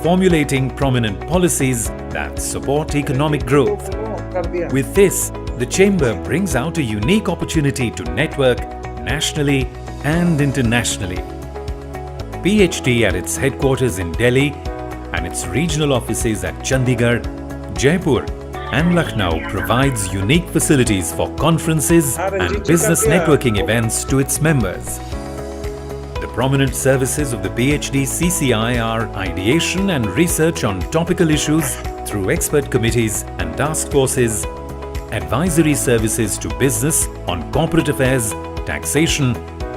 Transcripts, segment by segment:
formulating prominent policies that support economic growth. With this, the Chamber brings out a unique opportunity to network nationally and internationally. PHD at its headquarters in Delhi and its regional offices at Chandigarh, Jaipur and Lucknow provides unique facilities for conferences and business networking events to its members. The prominent services of the PHD Cci are ideation and research on topical issues through expert committees and task forces, advisory services to business on corporate affairs, taxation,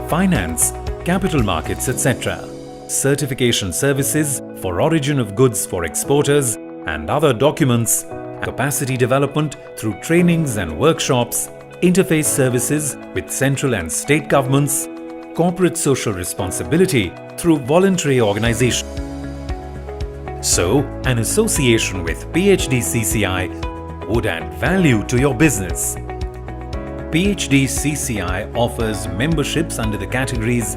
finance, capital markets, etc. Certification services for origin of goods for exporters and other documents, capacity development through trainings and workshops, interface services with central and state governments, corporate social responsibility through voluntary organization. So, an association with PHD Cci would add value to your business. PHD Cci offers memberships under the categories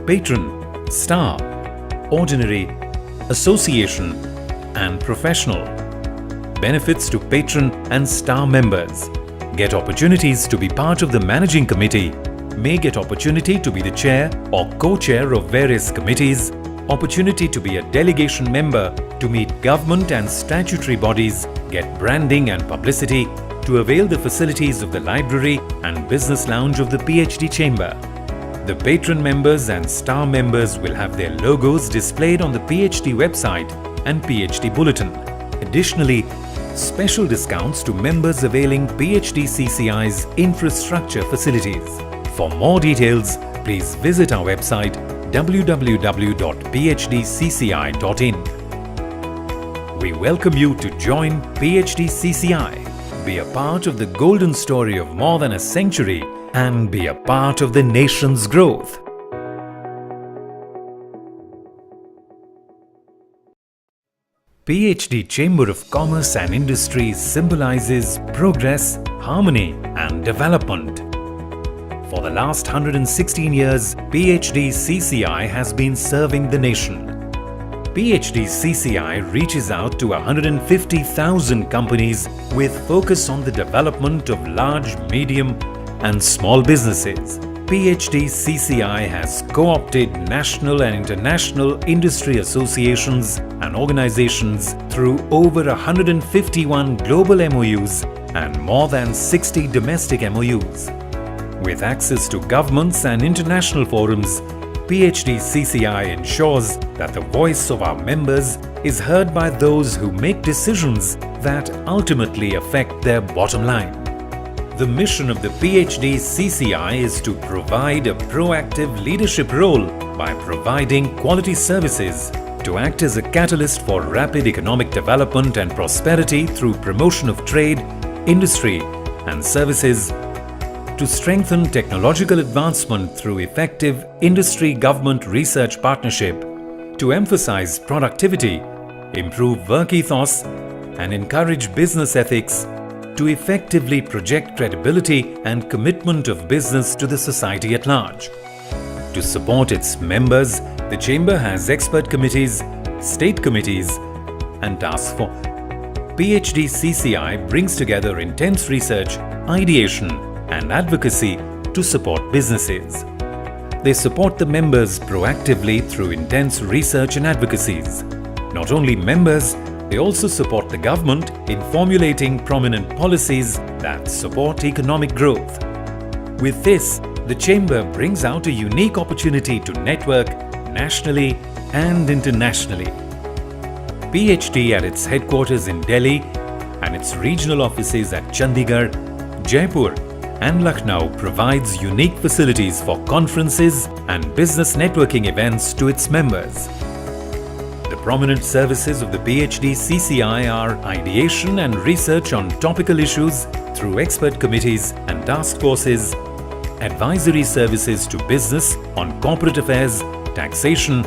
Patron, Star, Ordinary, Association and Professional. Benefits to Patron and Star members: get opportunities to be part of the Managing Committee, may get opportunity to be the Chair or Co-Chair of various committees, opportunity to be a delegation member to meet government and statutory bodies, get branding and publicity, to avail the facilities of the library and business lounge of the PHD Chamber. The patron members and star members will have their logos displayed on the PHD website and PHD Bulletin. Additionally, special discounts to members availing PHD CCI's infrastructure facilities. For more details, please visit our website www.phdcci.in. We welcome you to join PHD CCI, be a part of the golden story of more than a century, and be a part of the nation's growth. PHD Chamber of Commerce and Industry symbolizes progress, harmony and development. For the last 116 years, PHD Cci has been serving the nation. PHD Cci reaches out to 150,000 companies with focus on the development of large, medium and small businesses. PHD Cci has co-opted national and international industry associations and organizations through over 151 global MOUs and more than 60 domestic MOUs. With access to governments and international forums, PHD Cci ensures that the voice of our members is heard by those who make decisions that ultimately affect their bottom line. The mission of the PHD Cci is to provide a proactive leadership role by providing quality services, to act as a catalyst for rapid economic development and prosperity through promotion of trade, industry and services, to strengthen technological advancement through effective industry-government research partnership, to emphasize productivity, improve work ethos, and encourage business ethics, to effectively project credibility and commitment of business to the society at large. To support its members, the Chamber has expert committees, state committees, and task force. PHD Cci brings together intense research, ideation, and advocacy to support businesses. They support the members proactively through intense research and advocacies. Not only members, they also support the government in formulating prominent policies that support economic growth. With this, the Chamber brings out a unique opportunity to network nationally and internationally. PHD at its headquarters in Delhi and its regional offices at Chandigarh, Jaipur and Lucknow provides unique facilities for conferences and business networking events to its members. The prominent services of the PHD Cci are ideation and research on topical issues through expert committees and task forces, advisory services to business on corporate affairs, taxation,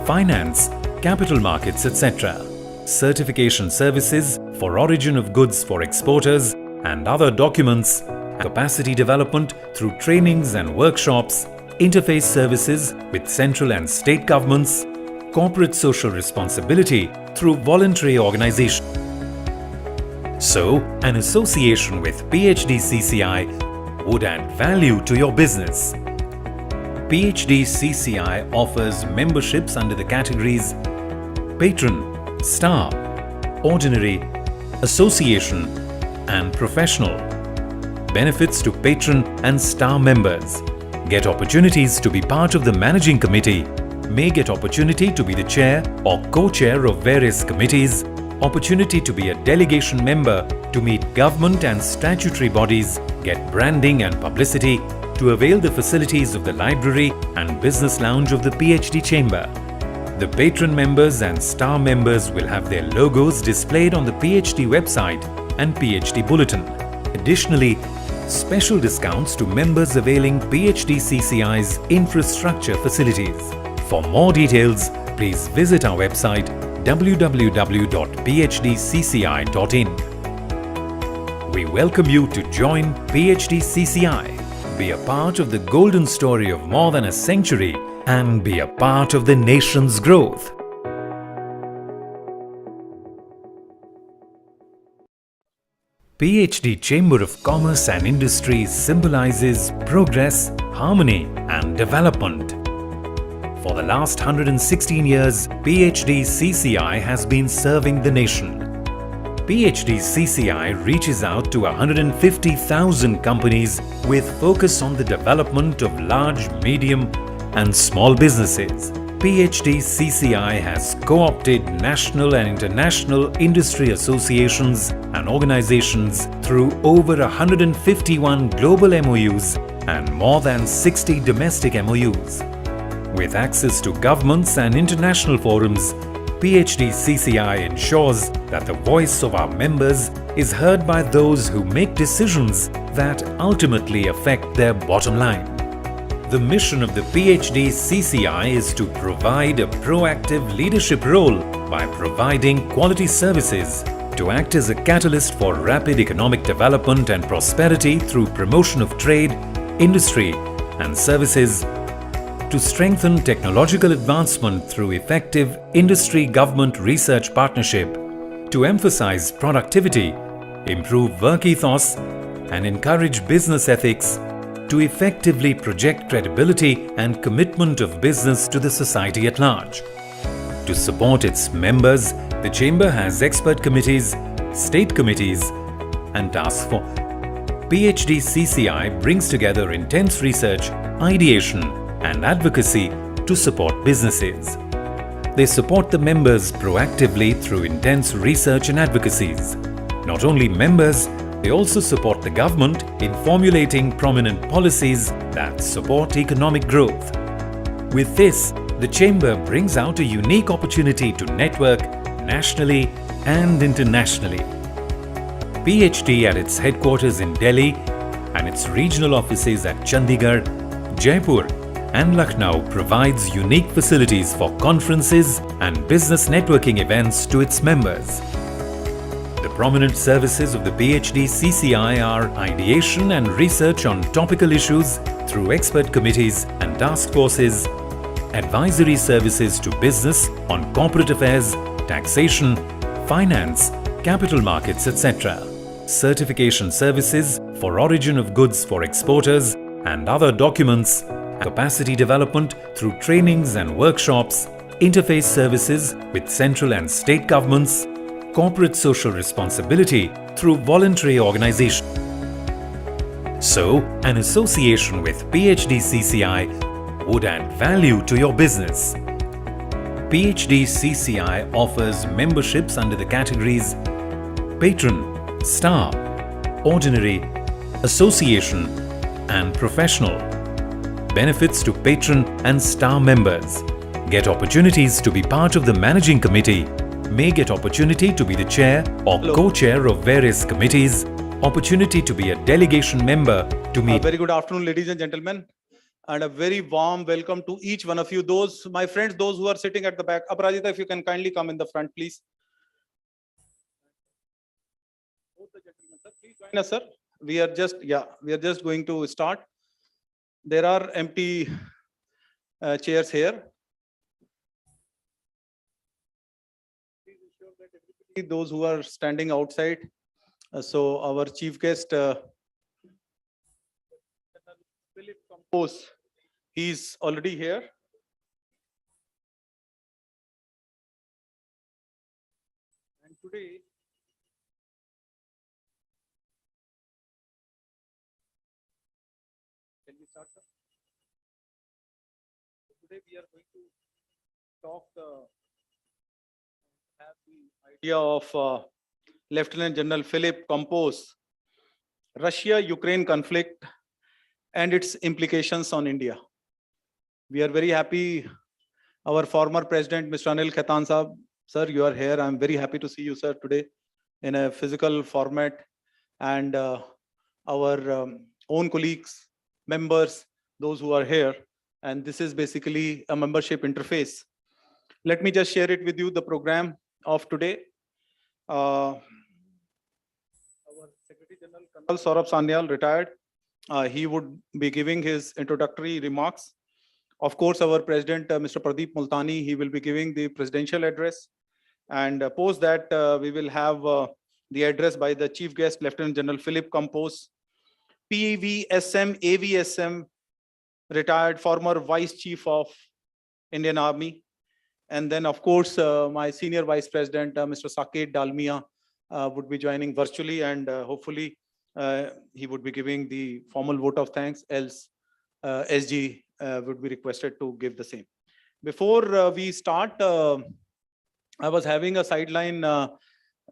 finance, capital markets, etc. Certification services for origin of goods for exporters and other documents, capacity development through trainings and workshops, interface services with central and state governments, corporate social responsibility through voluntary organization. So, an association with PHDCCI would add value to your business. PHDCCI offers memberships under the categories Patron, Star, Ordinary, Association and Professional. Benefits to Patron and Star members: get opportunities to be part of the managing committee, may get opportunity to be the chair or co-chair of various committees, opportunity to be a delegation member to meet government and statutory bodies, get branding and publicity, to avail the facilities of the library and business lounge of the PhD chamber. The patron members and star members will have their logos displayed on the PhD website and PhD bulletin. Additionally, special discounts to members availing PHDCCI's infrastructure facilities. For more details, please visit our website www.phdcci.in. We welcome you to join PHDCCI, be a part of the golden story of more than a century, and be a part of the nation's growth. PhD Chamber of Commerce and Industry symbolizes progress, harmony and development. For the last 116 years, PhD Cci has been serving the nation. PhD Cci reaches out to 150,000 companies with focus on the development of large, medium and small businesses. PhD Cci has co-opted national and international industry associations and organizations through over 151 global MOUs and more than 60 domestic MOUs. With access to governments and international forums, PhD Cci ensures that the voice of our members is heard by those who make decisions that ultimately affect their bottom line. The mission of the PhD Cci is to provide a proactive leadership role by providing quality services, to act as a catalyst for rapid economic development and prosperity through promotion of trade, industry and services, to strengthen technological advancement through effective industry-government research partnership, to emphasize productivity, improve work ethos, and encourage business ethics, to effectively project credibility and commitment of business to the society at large. To support its members, the Chamber has expert committees, state committees, and task force. PhD Cci brings together intense research, ideation, and advocacy to support businesses. They support the members proactively through intense research and advocacies. Not only members, they also support the government in formulating prominent policies that support economic growth. With this, the Chamber brings out a unique opportunity to network nationally and internationally. PhD at its headquarters in Delhi and its regional offices at Chandigarh, Jaipur, and Lucknow provides unique facilities for conferences and business networking events to its members. The prominent services of the PhD Cci are ideation and research on topical issues through expert committees and task forces, advisory services to business on corporate affairs, taxation, finance, capital markets, etc. Certification services for origin of goods for exporters and other documents, capacity development through trainings and workshops, interface services with central and state governments, corporate social responsibility through voluntary organization. So, an association with PhD Cci would add value to your business. PhD Cci offers memberships under the categories Patron, Star, Ordinary, Association and Professional. Benefits to patron and star members: get opportunities to be part of the managing committee, may get opportunity to be the chair or co-chair of various committees, opportunity to be a delegation member to meet. Very good afternoon, ladies and gentlemen, and a very warm welcome to each one of you. Those, my friends, those who are sitting at the back. Aparajita, if you can kindly come in the front, please. Please join us, sir. We are just going to start. There are empty chairs here. ensure that everybody, those who are standing outside, so our chief guest, Philip Campose, he's already here. And today, can we start, sir? Today we are going to talk, have the idea of Lieutenant General Philip Campose, Russia-Ukraine conflict and its implications on India. We are very happy. Our former president, Mr. Anil Khaitan Sahab, sir, you are here. I'm very happy to see you, sir, today in a physical format. And our own colleagues, members, those who are here. And this is basically a membership interface. Let me just share it with you, the program of today. Our Secretary General Colonel Saurabh Sanyal, retired. He would be giving his introductory remarks. Of course, our President, Mr. Pradeep Multani, he will be giving the presidential address. And post that, we will have the address by the Chief Guest, Lieutenant General Philip Campose, PVSM, AVSM, retired former Vice Chief of Indian Army. And then, of course, my Senior Vice President, Mr. Saket Dalmia, would be joining virtually, and hopefully he would be giving the formal vote of thanks, else SG would be requested to give the same. Before we start, I was having a sideline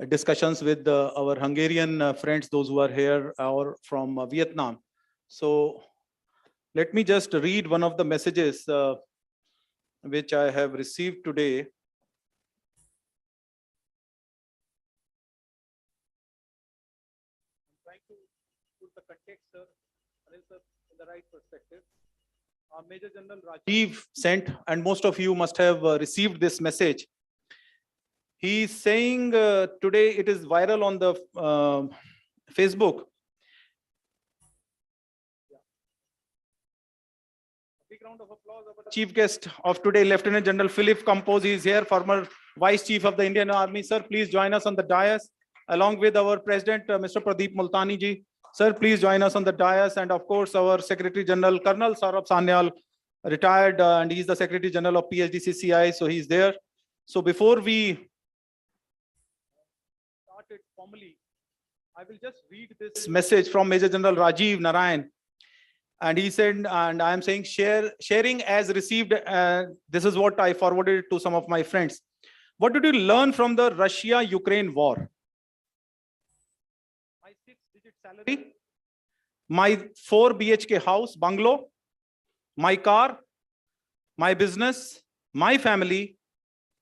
discussions with our Hungarian friends, those who are here or from Vietnam. So let me just read one of the messages which I have received today. I'm trying to put the context, sir, in the right perspective. Major General Rajiv sent, and most of you must have received this message. He's saying today it is viral on the Facebook. Big round of applause. Our chief guest of today, Lieutenant General Philip Campose, is here, former Vice Chief of the Indian Army. Sir, please join us on the dais, along with our President, Mr. Pradeep Multani ji. Sir, please join us on the dais. And of course, our Secretary General, Colonel Saurabh Sanyal, retired, and he's the Secretary General of PHDCCI, so he's there. So before we start it formally, I will just read this message from Major General Rajiv Narayan. And he said, and I am saying sharing as received, this is what I forwarded to some of my friends. What did you learn from the Russia-Ukraine war? My 6-digit salary, my 4 BHK house, bungalow, my car, my business, my family,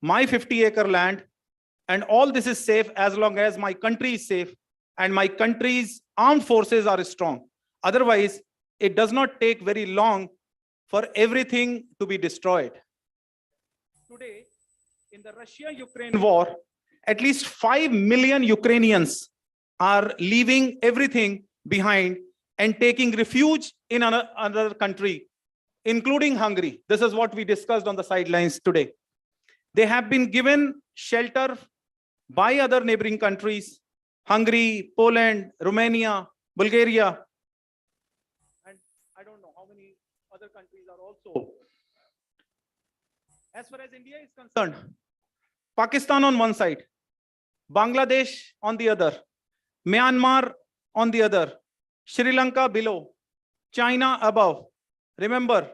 my 50-acre land, and all this is safe as long as my country is safe and my country's armed forces are strong. Otherwise, it does not take very long for everything to be destroyed. Today, in the Russia-Ukraine war, at least 5 million Ukrainians are leaving everything behind and taking refuge in another country, including Hungary. This is what we discussed on the sidelines today. They have been given shelter by other neighboring countries, Hungary, Poland, Romania, Bulgaria, and I don't know how many other countries are also. As far as India is concerned, Pakistan on one side, Bangladesh on the other, Myanmar on the other, Sri Lanka below, China above. Remember,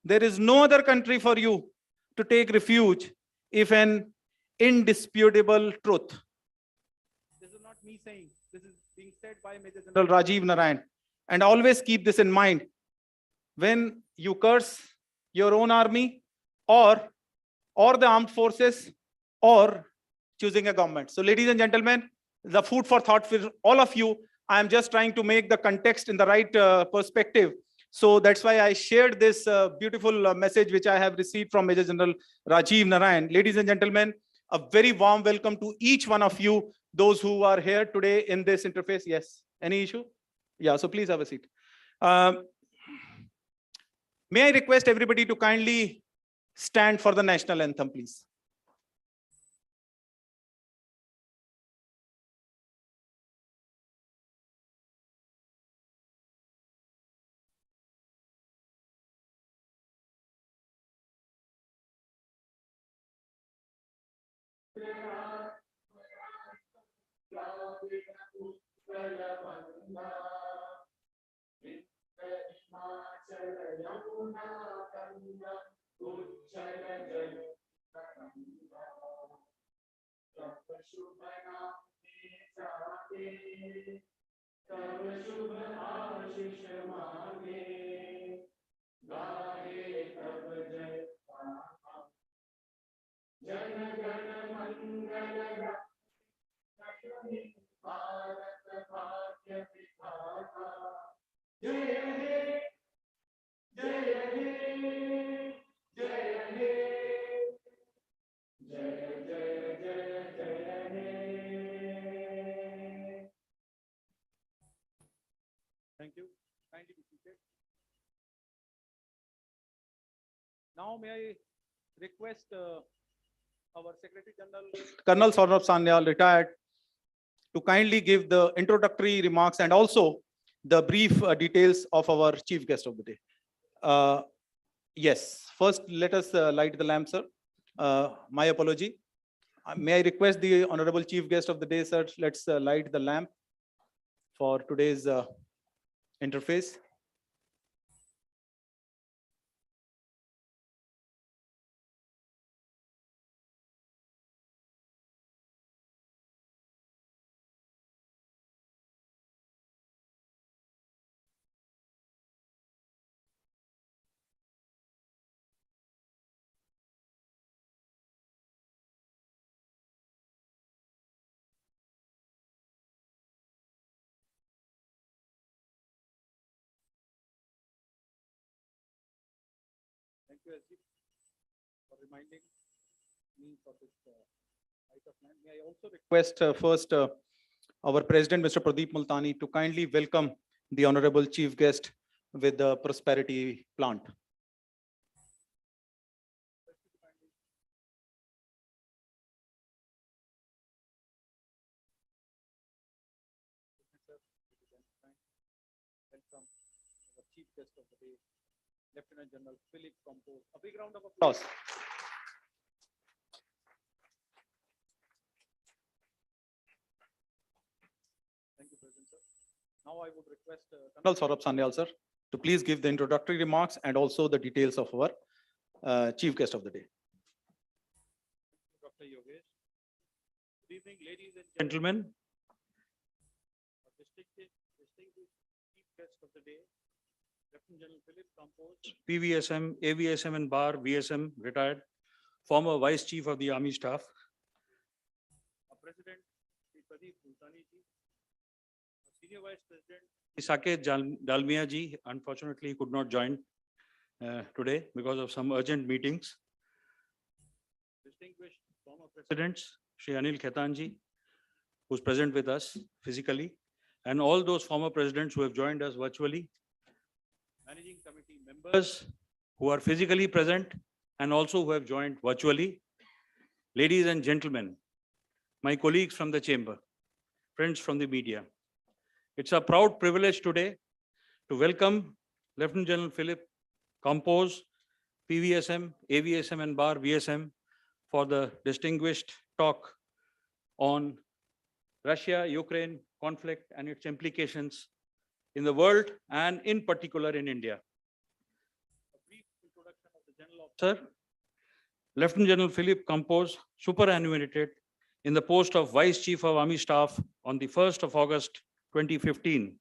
there is no other country for you to take refuge if an indisputable truth. This is not me saying, this is being said by Major General Rajiv Narayan. And always keep this in mind. When you curse your own army or the armed forces or choosing a government. So ladies and gentlemen, the food for thought for all of you. I am just trying to make the context in the right perspective. So that's why I shared this beautiful message which I have received from Major General Rajiv Narayan. Ladies and gentlemen, a very warm welcome to each one of you, those who are here today in this interface. Yes, any issue? Yeah, so please have a seat. May I request everybody to kindly stand for the national anthem, please. Thank you. Kindly be seated. Now may I request our Secretary General, Colonel Saurabh Sanyal, retired, to kindly give the introductory remarks and also the brief details of our chief guest of the day. Yes, first let us light the lamp, sir. My apology. May I request the honorable chief guest of the day, sir, let's light the lamp for today's interface. Thank you, SG, for reminding me for this height of man. May I also request first our President, Mr. Pradeep Multani, to kindly welcome the honorable chief guest with the prosperity plant. Welcome our chief guest of the day, Lieutenant General Philip Campose. A big round of applause. Thank you, President, sir. Now I would request Colonel Saurabh Sanyal, sir, to please give the introductory remarks and also the details of our chief guest of the day. Dr. Yogesh. Good evening, ladies and gentlemen. Distinguished chief guest of the day, Lieutenant General Philip Campose, PVSM, AVSM and Bar, VSM, retired, former Vice Chief of the Army Staff. Our President, Shri Pradeep Multani ji, our Senior Vice President, Saket Dalmia ji, unfortunately could not join today because of some urgent meetings. Distinguished former presidents, Shri Anil Khaitan ji, who's present with us physically, and all those former presidents who have joined us virtually, managing committee members who are physically present and also who have joined virtually, ladies and gentlemen, my colleagues from the chamber, friends from the media. It's a proud privilege today to welcome Lieutenant General Philip Campose, PVSM, AVSM and Bar VSM for the distinguished talk on Russia-Ukraine conflict and its implications in the world and in particular in India. A brief introduction of the General Officer. Lieutenant General Philip Campose superannuated in the post of Vice Chief of Army Staff on the 1st of August 2015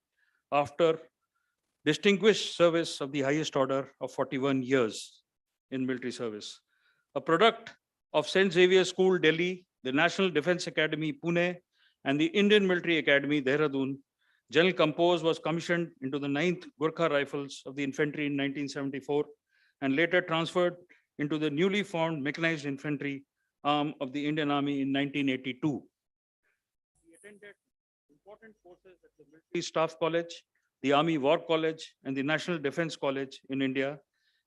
after distinguished service of the highest order of 41 years in military service. A product of St. Xavier's School, Delhi, the National Defense Academy, Pune, and the Indian Military Academy, Dehradun, General Campose was commissioned into the 9th Gurkha Rifles of the Infantry in 1974 and later transferred into the newly formed Mechanized Infantry arm of the Indian Army in 1982. He attended important courses at the Military Staff College, the Army War College, and the National Defense College in India,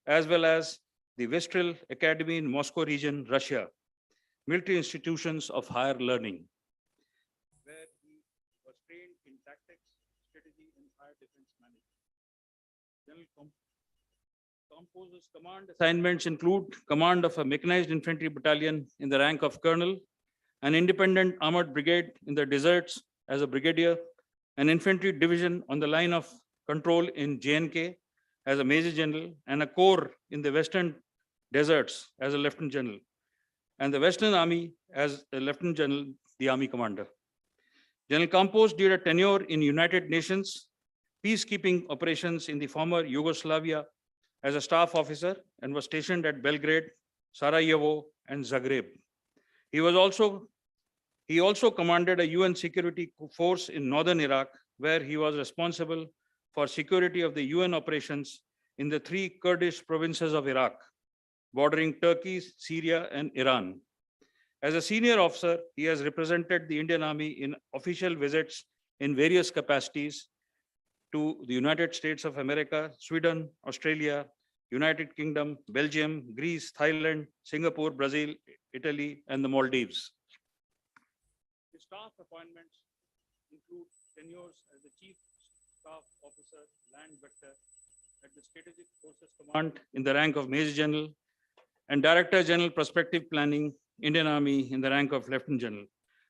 as well as the Vistral Academy in Moscow region, Russia, military institutions of higher learning, where he was trained in tactics, strategy, and higher defense management. General Campose's command assignments include command of a mechanized infantry battalion in the rank of colonel, an independent armored brigade in the deserts as a brigadier, an infantry division on the line of control in J&K as a major general, and a corps in the western deserts as a lieutenant general, and the Western Army as a lieutenant general, the army commander. General Campose did a tenure in United Nations peacekeeping operations in the former Yugoslavia as a staff officer and was stationed at Belgrade, Sarajevo, and Zagreb. He also commanded a UN security force in northern Iraq, where he was responsible for security of the UN operations in the 3 Kurdish provinces of Iraq, bordering Turkey, Syria, and Iran. As a senior officer, he has represented the Indian Army in official visits in various capacities to the United States of America, Sweden, Australia, United Kingdom, Belgium, Greece, Thailand, Singapore, Brazil, Italy, and the Maldives. His staff appointments include tenures as the Chief Staff Officer, Land Vector at the Strategic Forces Command in the rank of Major General, and Director General Prospective Planning, Indian Army in the rank of Lieutenant General,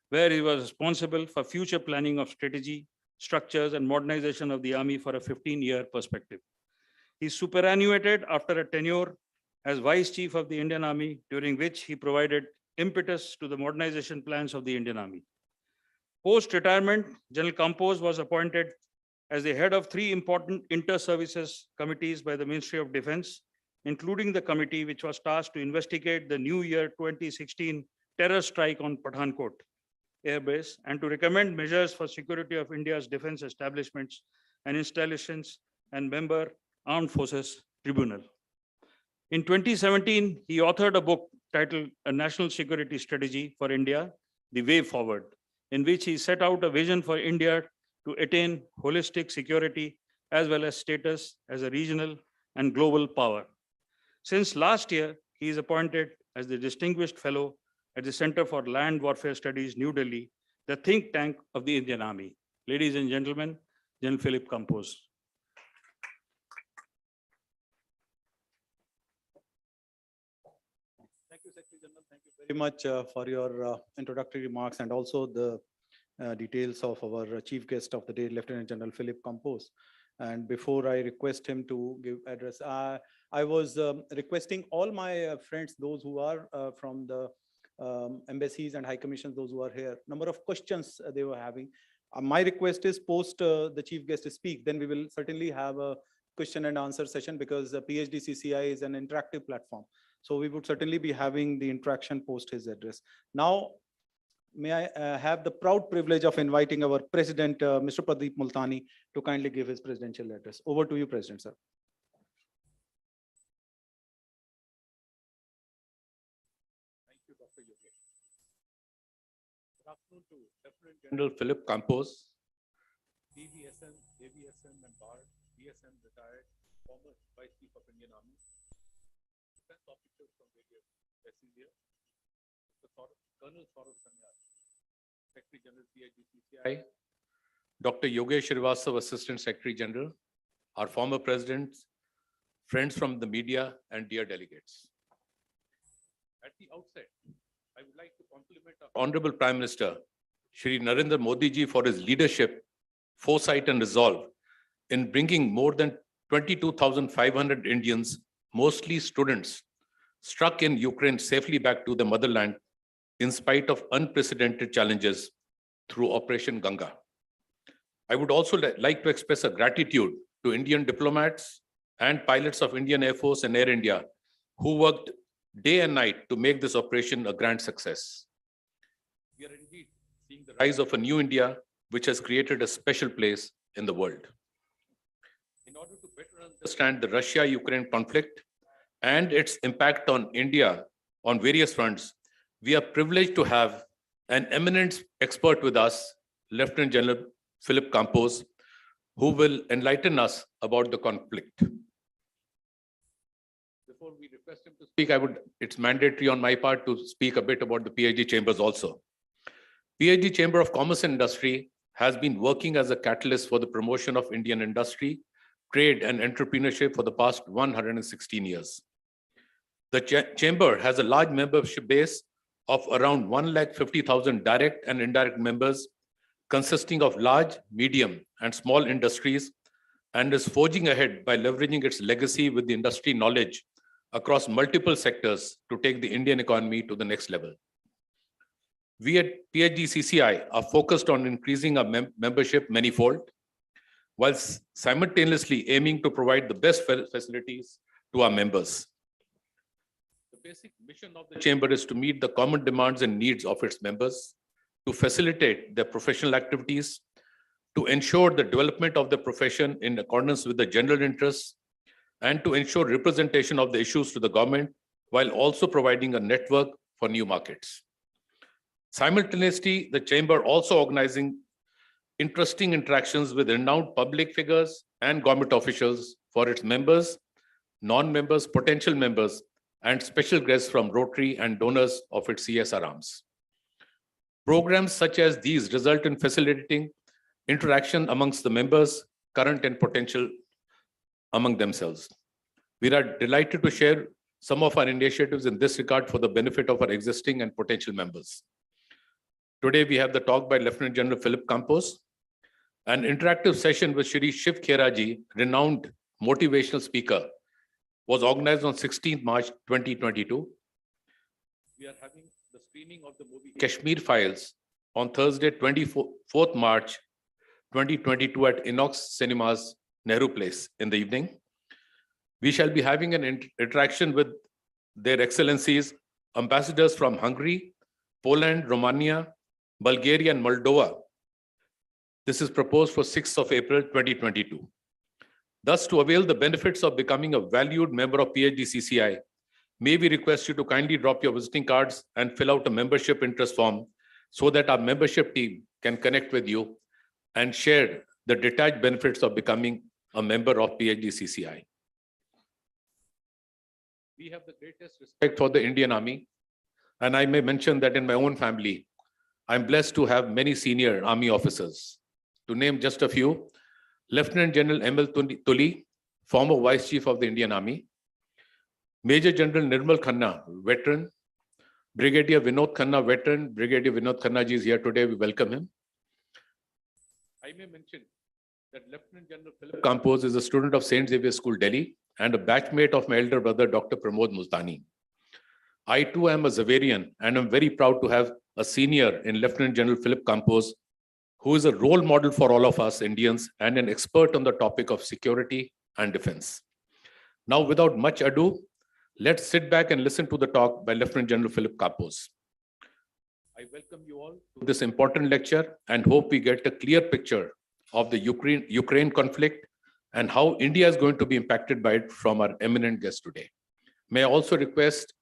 where he was responsible for future planning of strategy, structures, and modernization of the Army for a 15-year perspective. He superannuated after a tenure as Vice Chief of the Indian Army, during which he provided impetus to the modernization plans of the Indian Army. Post-retirement, General Campose was appointed as the head of 3 important inter-services committees by the Ministry of Defense, including the committee which was tasked to investigate the New Year 2016 terror strike on Pathankot Air Base and to recommend measures for security of India's defense establishments and installations, and member Armed Forces Tribunal. In 2017, he authored a book titled A National Security Strategy for India, The Way Forward, in which he set out a vision for India to attain holistic security as well as status as a regional and global power. Since last year, he is appointed as the Distinguished Fellow at the Center for Land Warfare Studies, New Delhi, the think tank of the Indian Army. Ladies and gentlemen, General Philip Campose. Thank you, Secretary General. Thank you very much for your introductory remarks and also the details of our chief guest of the day, Lieutenant General Philip Campose. And before I request him to give address, I was requesting all my friends, those who are from the embassies and high commissions, those who are here, number of questions they were having. My request is post the chief guest to speak, then we will certainly have a question and answer session, because the PHDCCI is an interactive platform. So we would certainly be having the interaction post his address. Now, may I have the proud privilege of inviting our President, Mr. Pradeep Multani, to kindly give his presidential address. Over to you, President, sir. Thank you, Dr. Yogesh. Good afternoon to Lieutenant General Philip Campose, DVSM, AVSM, and BAR, BSM retired, former Vice Chief of Indian Army, defense officers from various SCDF, Colonel Saurabh Sanyal, Secretary General PHDCCI, Dr. Yogesh Srivastava, Assistant Secretary General, our former presidents, friends from the media, and dear delegates. At the outset, I would like to compliment our Honorable Prime Minister, Shri Narendra Modi ji, for his leadership, foresight, and resolve in bringing more than 22,500 Indians, mostly students, struck in Ukraine safely back to the motherland in spite of unprecedented challenges through Operation Ganga. I would also like to express a gratitude to Indian diplomats and pilots of Indian Air Force and Air India who worked day and night to make this operation a grand success. We are indeed seeing the rise of a new India, which has created a special place in the world. In order to better understand the Russia-Ukraine conflict and its impact on India on various fronts, we are privileged to have an eminent expert with us, Lieutenant General Philip Campose, who will enlighten us about the conflict. Before we request him to speak, it's mandatory on my part to speak a bit about the PhD chambers also. PhD Chamber of Commerce and Industry has been working as a catalyst for the promotion of Indian industry, trade, and entrepreneurship for the past 116 years. The Chamber has a large membership base of around 150,000 direct and indirect members consisting of large, medium, and small industries, and is forging ahead by leveraging its legacy with the industry knowledge across multiple sectors to take the Indian economy to the next level. We at PHDCCI are focused on increasing our membership manifold, while simultaneously aiming to provide the best facilities to our members. The basic mission of the Chamber is to meet the common demands and needs of its members, to facilitate their professional activities, to ensure the development of the profession in accordance with the general interests, and to ensure representation of the issues to the government, while also providing a network for new markets. Simultaneously, the Chamber also organizing interesting interactions with renowned public figures and government officials for its members, non-members, potential members, and special guests from Rotary and donors of its CSR arms. Programs such as these result in facilitating interaction amongst the members, current and potential, among themselves. We are delighted to share some of our initiatives in this regard for the benefit of our existing and potential members. Today, we have the talk by Lieutenant General Philip Campose, an interactive session with Shri Shiv Kheraji, renowned motivational speaker, was organized on 16th March 2022. We are having the screening of the movie Kashmir Files on Thursday, 24th March 2022 at Inox Cinemas, Nehru Place in the evening. We shall be having an interaction with their excellencies, ambassadors from Hungary, Poland, Romania, Bulgaria, and Moldova. This is proposed for 6th of April 2022. Thus, to avail the benefits of becoming a valued member of PHDCCI, may we request you to kindly drop your visiting cards and fill out a membership interest form so that our membership team can connect with you and share the detached benefits of becoming a member of PHDCCI. We have the greatest respect for the Indian Army, and I may mention that in my own family, I'm blessed to have many senior Army officers. To name just a few, Lieutenant General M.L. Tuli, former Vice Chief of the Indian Army, Major General Nirmal Khanna, veteran, Brigadier Vinod Khanna, veteran. Brigadier Vinod Khanna ji is here today, we welcome him. I may mention that Lieutenant General Philip Campose is a student of St. Xavier School, Delhi, and a batchmate of my elder brother, Dr. Pramod Multani. I too am a Xaverian, and I'm very proud to have a senior in Lieutenant General Philip Campose, who is a role model for all of us Indians and an expert on the topic of security and defense. Now, without much ado, let's sit back and listen to the talk by Lieutenant General Philip Campose. I welcome you all to this important lecture and hope we get a clear picture of the Ukraine conflict and how India is going to be impacted by it from our eminent guest today. May I also request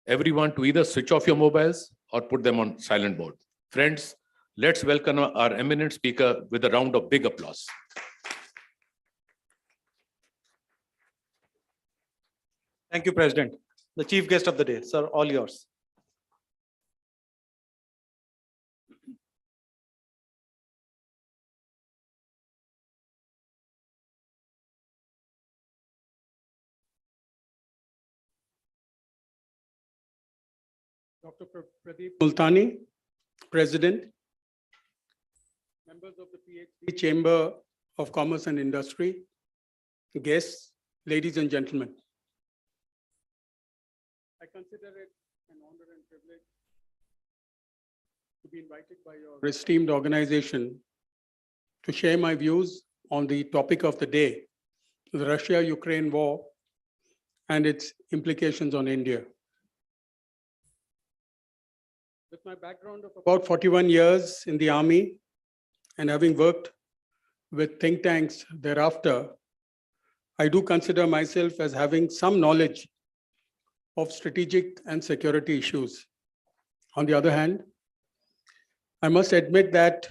everyone to either switch off your mobiles or put them on silent mode. Friends, let's welcome our eminent speaker with a round of big applause. Thank you, President. The chief guest of the day, sir, all yours. Dr. Phd Multani, President, members of the PhD Chamber of Commerce and Industry, guests, ladies and gentlemen. I consider it an honor and privilege to be invited by your esteemed organization to share my views on the topic of the day, the Russia-Ukraine war and its implications on India. With my background of about 41 years in the Army and having worked with think tanks thereafter, I do consider myself as having some knowledge of strategic and security issues. On the other hand, I must admit that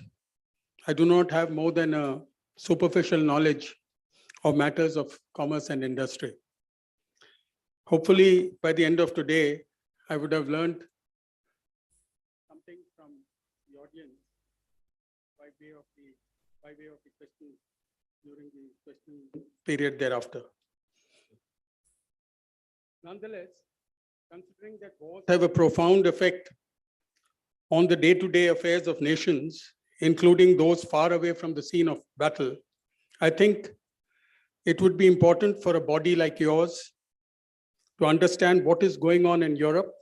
I do not have more than a superficial knowledge of matters of commerce and industry. Hopefully, by the end of today, I would have learned something from the audience by way of the questions during the question period thereafter. Nonetheless, considering that wars have a profound effect on the day-to-day affairs of nations, including those far away from the scene of battle, I think it would be important for a body like yours to understand what is going on in Europe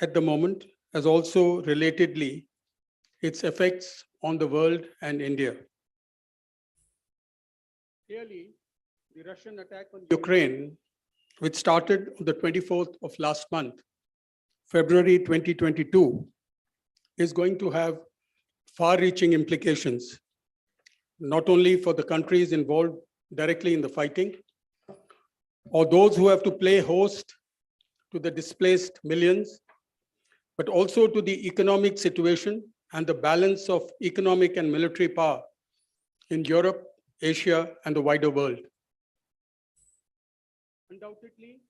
at the moment, as also relatedly, its effects on the world and India. Clearly, the Russian attack on Ukraine, which started on the 24th of last month, February 2022, is going to have far-reaching implications, not only for the countries involved directly in the fighting, or those who have to play host to the displaced millions, but also to the economic situation and the balance of economic and military power in Europe, Asia, and the wider world. Undoubtedly,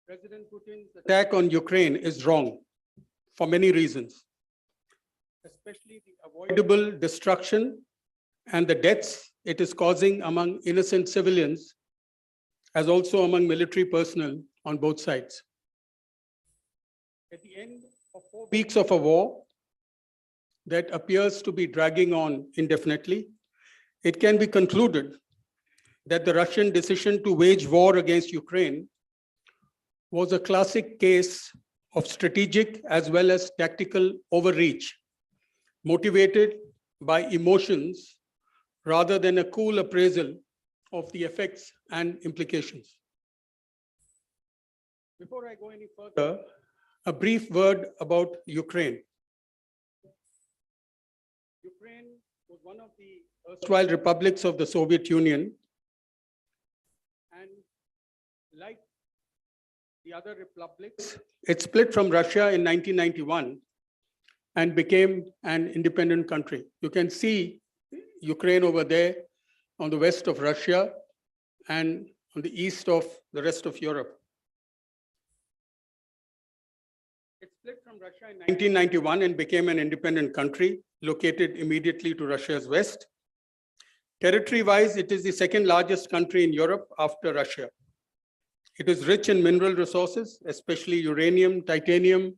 President Putin's attack on Ukraine is wrong for many reasons, especially the avoidable destruction and the deaths it is causing among innocent civilians, as also among military personnel on both sides. At the end of 4 weeks of a war that appears to be dragging on indefinitely, it can be concluded that the Russian decision to wage war against Ukraine was a classic case of strategic as well as tactical overreach, motivated by emotions rather than a cool appraisal of the effects and implications. Before I go any further, a brief word about Ukraine. Ukraine was one of the erstwhile republics of the Soviet Union, and like the other republics, it split from Russia in 1991 and became an independent country. You can see Ukraine over there on the west of Russia and on the east of the rest of Europe. It split from Russia in 1991 and became an independent country located immediately to Russia's west. Territory-wise, it is the second largest country in Europe after Russia. It is rich in mineral resources, especially uranium, titanium,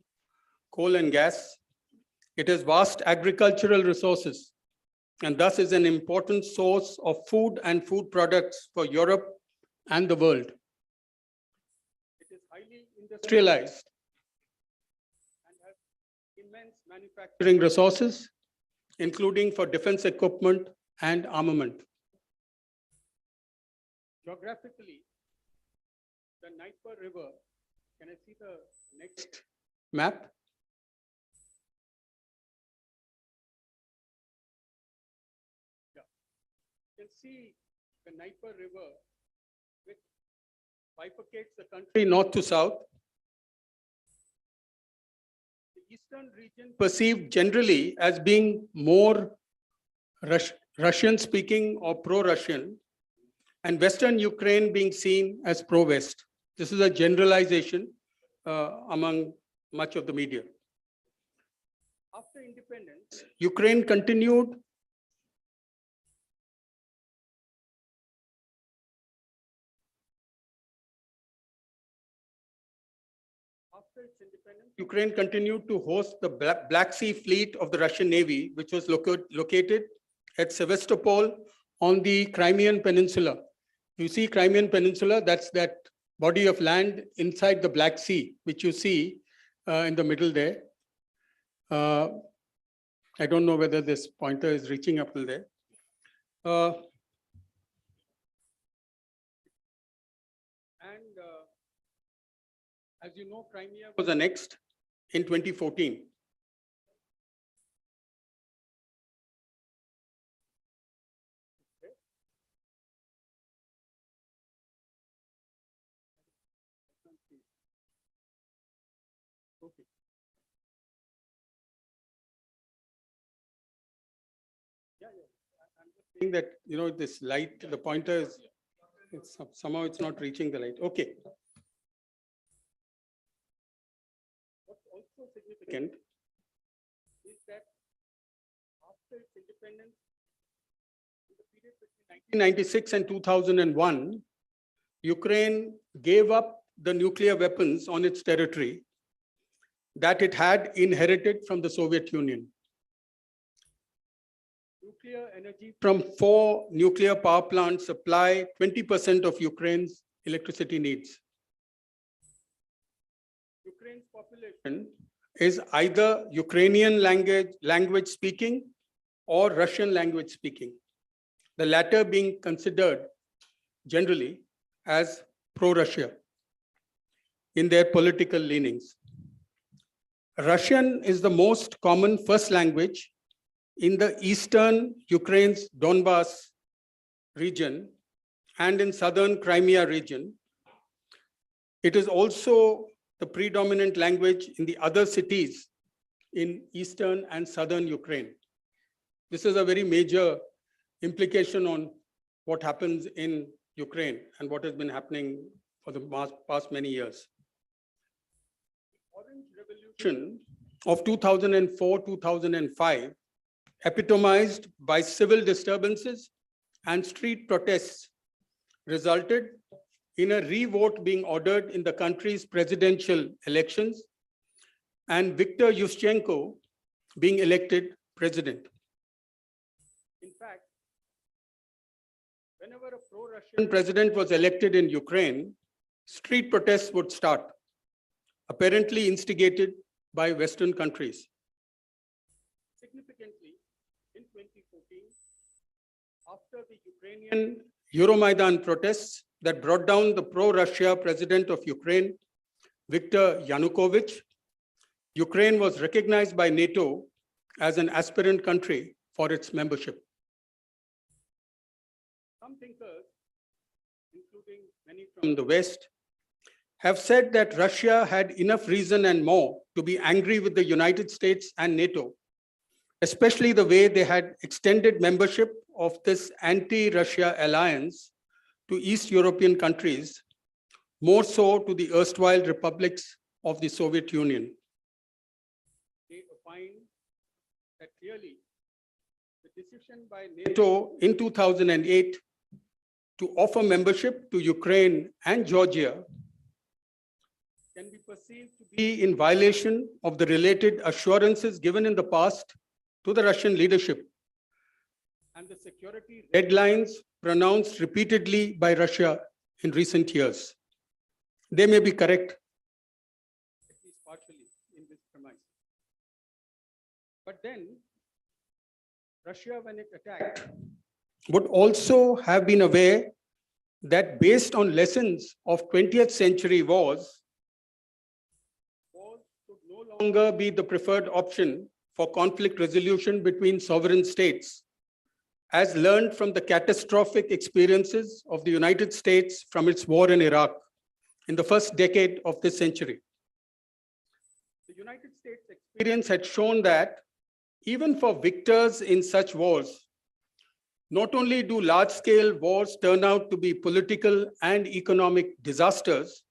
coal, and gas. It has vast agricultural resources, and thus is an important source of food and food products for Europe and the world. It is highly industrialized and has immense manufacturing resources, including for defense equipment and armament. Geographically, the Niger River, can I see the next map? Yeah. You can see the Niger River, which bifurcates the country north to south. The eastern region perceived generally as being more Russian-speaking or pro-Russian, and Western Ukraine being seen as pro-West. This is a generalization among much of the media. After independence, Ukraine continued to host the Black Sea Fleet of the Russian Navy, which was located at Sevastopol on the Crimean Peninsula. You see Crimean Peninsula, that's that body of land inside the Black Sea, which you see in the middle there. I don't know whether this pointer is reaching up till there. As you know, Crimea was annexed in 2014. Okay. Yeah. I'm just saying that, you know, this light, the pointer is, somehow it's not reaching the light. Okay. What's also significant is that after its independence, in the period between 1996 and 2001, Ukraine gave up the nuclear weapons on its territory that it had inherited from the Soviet Union. Nuclear energy from 4 nuclear power plants supply 20% of Ukraine's electricity needs. Ukraine's population is either Ukrainian language speaking or Russian language speaking, the latter being considered generally as pro-Russia in their political leanings. Russian is the most common first language in the eastern Ukraine's Donbas region and in southern Crimea region. It is also the predominant language in the other cities in eastern and southern Ukraine. This is a very major implication on what happens in Ukraine and what has been happening for the past many years. The Orange Revolution of 2004-2005, epitomized by civil disturbances and street protests, resulted in a re-vote being ordered in the country's presidential elections and Viktor Yushchenko being elected president. In fact, whenever a pro-Russian president was elected in Ukraine, street protests would start, apparently instigated by Western countries. Significantly, in 2014, after the Ukrainian Euromaidan protests that brought down the pro-Russia president of Ukraine, Viktor Yanukovych, Ukraine was recognized by NATO as an aspirant country for its membership. Some thinkers, including many from the West, have said that Russia had enough reason and more to be angry with the United States and NATO, especially the way they had extended membership of this anti-Russia alliance to East European countries, more so to the erstwhile republics of the Soviet Union. They opine that clearly the decision by NATO in 2008 to offer membership to Ukraine and Georgia can be perceived to be in violation of the related assurances given in the past to the Russian leadership and the security red lines pronounced repeatedly by Russia in recent years. They may be correct, at least partially, in this premise. But then, Russia, when it attacked, would also have been aware that based on lessons of 20th century wars should no longer be the preferred option for conflict resolution between sovereign states, as learned from the catastrophic experiences of the United States from its war in Iraq in the first decade of this century. The United States experience had shown that even for victors in such wars, not only do large-scale wars turn out to be political and economic disasters,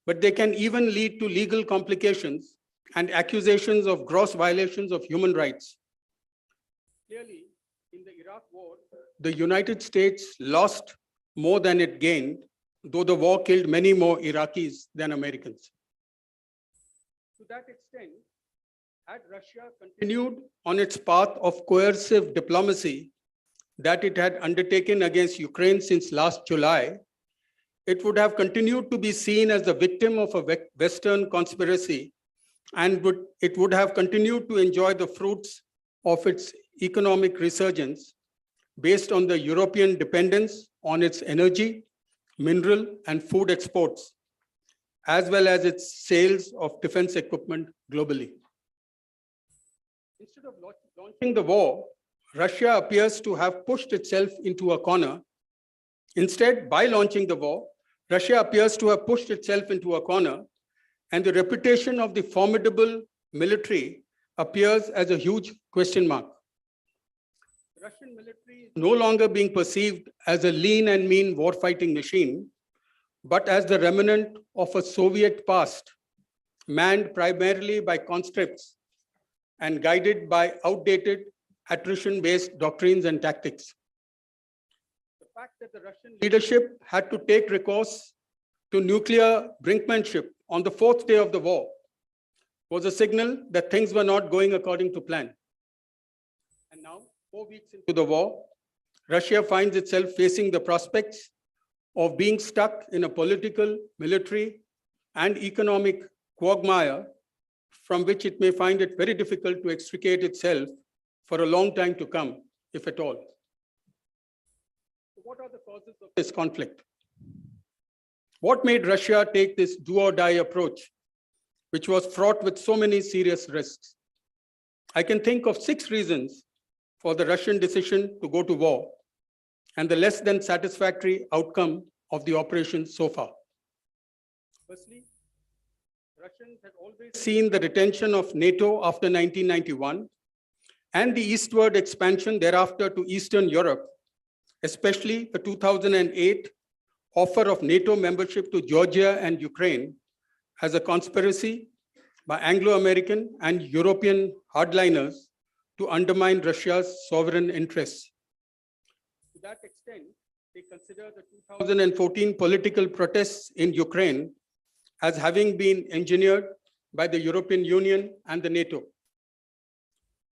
but they can even lead to legal complications and accusations of gross violations of human rights. Clearly, in the Iraq war, the United States lost more than it gained, though the war killed many more Iraqis than Americans. To that extent, had Russia continued on its path of coercive diplomacy that it had undertaken against Ukraine since last July, it would have continued to be seen as the victim of a Western conspiracy, and it would have continued to enjoy the fruits of its economic resurgence based on the European dependence on its energy, mineral, and food exports, as well as its sales of defense equipment globally. Instead of launching the war, Russia appears to have pushed itself into a corner. Instead, by launching the war, Russia appears to have pushed itself into a corner, and the reputation of the formidable military appears as a huge question mark. The Russian military is no longer being perceived as a lean and mean war-fighting machine, but as the remnant of a Soviet past, manned primarily by conscripts and guided by outdated attrition-based doctrines and tactics. The fact that the Russian leadership had to take recourse to nuclear brinkmanship on the fourth day of the war was a signal that things were not going according to plan. And now, 4 weeks into the war, Russia finds itself facing the prospects of being stuck in a political, military, and economic quagmire from which it may find it very difficult to extricate itself for a long time to come, if at all. What are the causes of this conflict? What made Russia take this do-or-die approach, which was fraught with so many serious risks? I can think of 6 reasons for the Russian decision to go to war and the less than satisfactory outcome of the operation so far. Firstly, Russians had always seen the retention of NATO after 1991 and the eastward expansion thereafter to Eastern Europe, especially the 2008 offer of NATO membership to Georgia and Ukraine, as a conspiracy by Anglo-American and European hardliners to undermine Russia's sovereign interests. To that extent, they consider the 2014 political protests in Ukraine as having been engineered by the European Union and the NATO.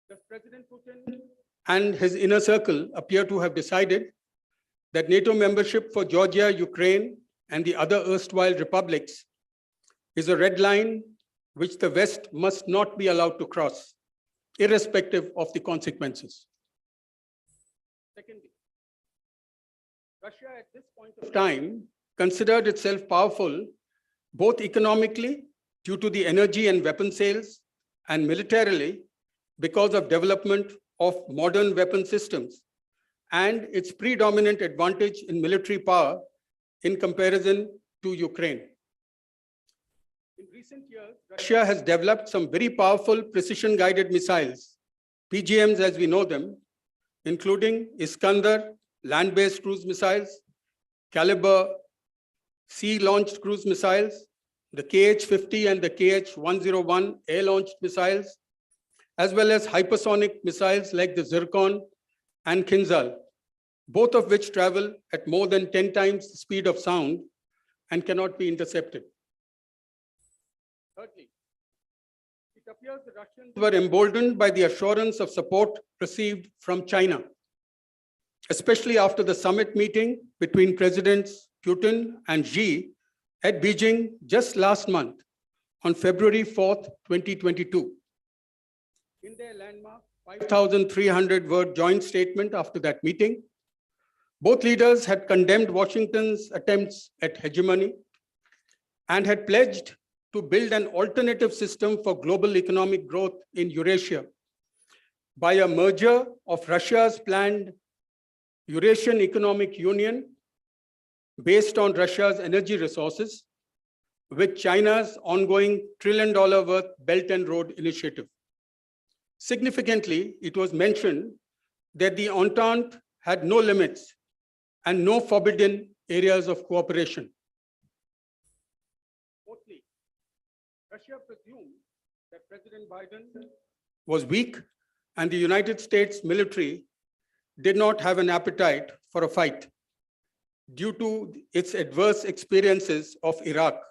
Thus, President Putin and his inner circle appear to have decided that NATO membership for Georgia, Ukraine, and the other erstwhile republics is a red line which the West must not be allowed to cross, irrespective of the consequences. Secondly, Russia at this point of time considered itself powerful both economically due to the energy and weapon sales and militarily because of development of modern weapon systems and its predominant advantage in military power in comparison to Ukraine. In recent years, Russia has developed some very powerful precision-guided missiles, PGMs as we know them, including Iskander land-based cruise missiles, Caliber sea-launched cruise missiles, the KH-50 and the KH-101 air-launched missiles, as well as hypersonic missiles like the Zircon and Kinzhal, both of which travel at more than 10 times the speed of sound and cannot be intercepted. Thirdly, it appears the Russians were emboldened by the assurance of support received from China, especially after the summit meeting between Presidents Putin and Xi at Beijing just last month on February 4th, 2022. In their landmark 5,300-word joint statement after that meeting, both leaders had condemned Washington's attempts at hegemony and had pledged to build an alternative system for global economic growth in Eurasia by a merger of Russia's planned Eurasian Economic Union based on Russia's energy resources with China's ongoing $1 trillion worth Belt and Road Initiative. Significantly, it was mentioned that the Entente had no limits and no forbidden areas of cooperation. Fourthly, Russia presumed that President Biden was weak and the United States military did not have an appetite for a fight due to its adverse experiences of Iraq,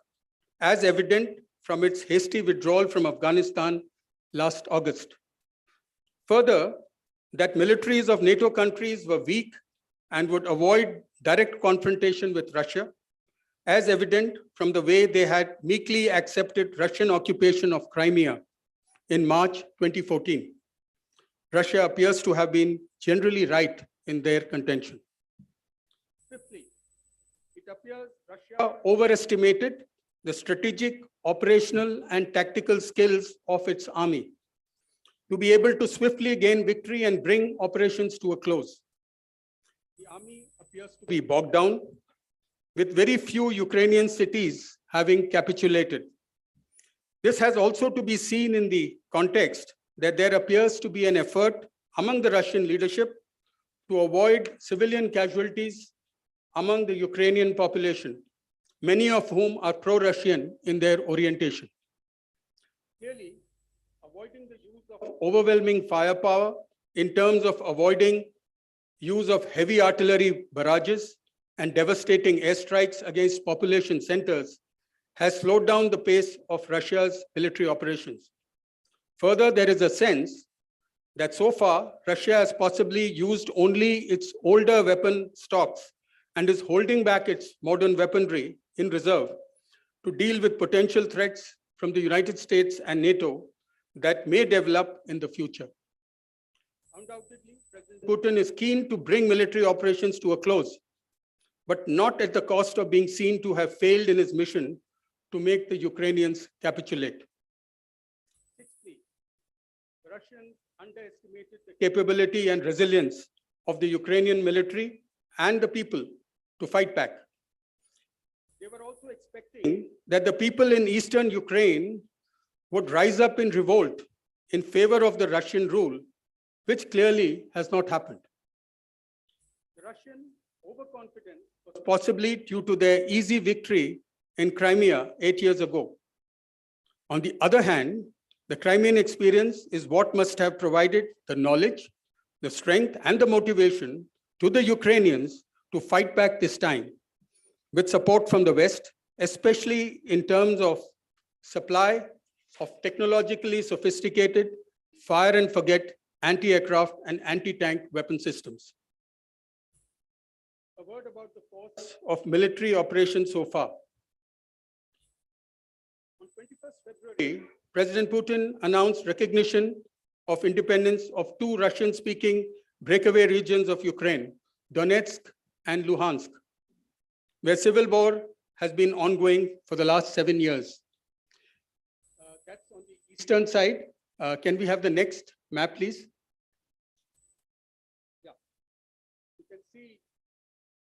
as evident from its hasty withdrawal from Afghanistan last August. Further, that militaries of NATO countries were weak and would avoid direct confrontation with Russia, as evident from the way they had meekly accepted Russian occupation of Crimea in March 2014. Russia appears to have been generally right in their contention. Fifthly, it appears Russia overestimated the strategic, operational, and tactical skills of its army to be able to swiftly gain victory and bring operations to a close. The army appears to be bogged down, with very few Ukrainian cities having capitulated. This has also to be seen in the context that there appears to be an effort among the Russian leadership to avoid civilian casualties among the Ukrainian population, many of whom are pro-Russian in their orientation. Clearly, avoiding the use of overwhelming firepower in terms of avoiding use of heavy artillery barrages and devastating airstrikes against population centers has slowed down the pace of Russia's military operations. Further, there is a sense that so far, Russia has possibly used only its older weapon stocks and is holding back its modern weaponry in reserve to deal with potential threats from the United States and NATO that may develop in the future. Undoubtedly, President Putin is keen to bring military operations to a close, but not at the cost of being seen to have failed in his mission to make the Ukrainians capitulate. Sixthly, the Russians underestimated the capability and resilience of the Ukrainian military and the people to fight back. They were also expecting that the people in eastern Ukraine would rise up in revolt in favor of the Russian rule, which clearly has not happened. The Russian overconfidence was possibly due to their easy victory in Crimea 8 years ago. On the other hand, the Crimean experience is what must have provided the knowledge, the strength, and the motivation to the Ukrainians to fight back this time, with support from the West, especially in terms of supply of technologically sophisticated fire and forget anti-aircraft and anti-tank weapon systems. A word about the course of military operations so far. On 21st February, President Putin announced recognition of independence of two Russian-speaking breakaway regions of Ukraine, Donetsk and Luhansk, where civil war has been ongoing for the last 7 years. That's on the eastern side. Can we have the next map, please? Yeah. You can see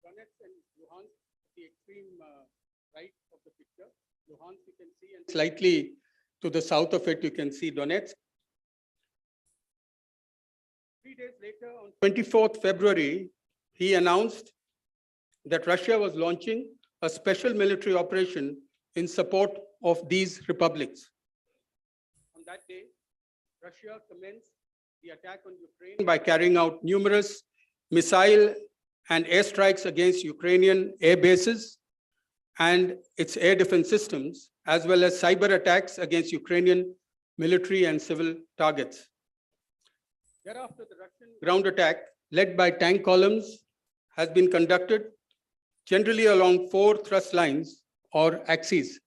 Donetsk and Luhansk, the extreme right of the picture. Luhansk you can see, and slightly to the south of it, you can see Donetsk. 3 days later, on 24th February, he announced that Russia was launching a special military operation in support of these republics. On that day, Russia commenced the attack on Ukraine by carrying out numerous missile and airstrikes against Ukrainian air bases and its air defense systems, as well as cyber attacks against Ukrainian military and civil targets. Thereafter, the Russian ground attack, led by tank columns, has been conducted generally along 4 thrust lines or axes.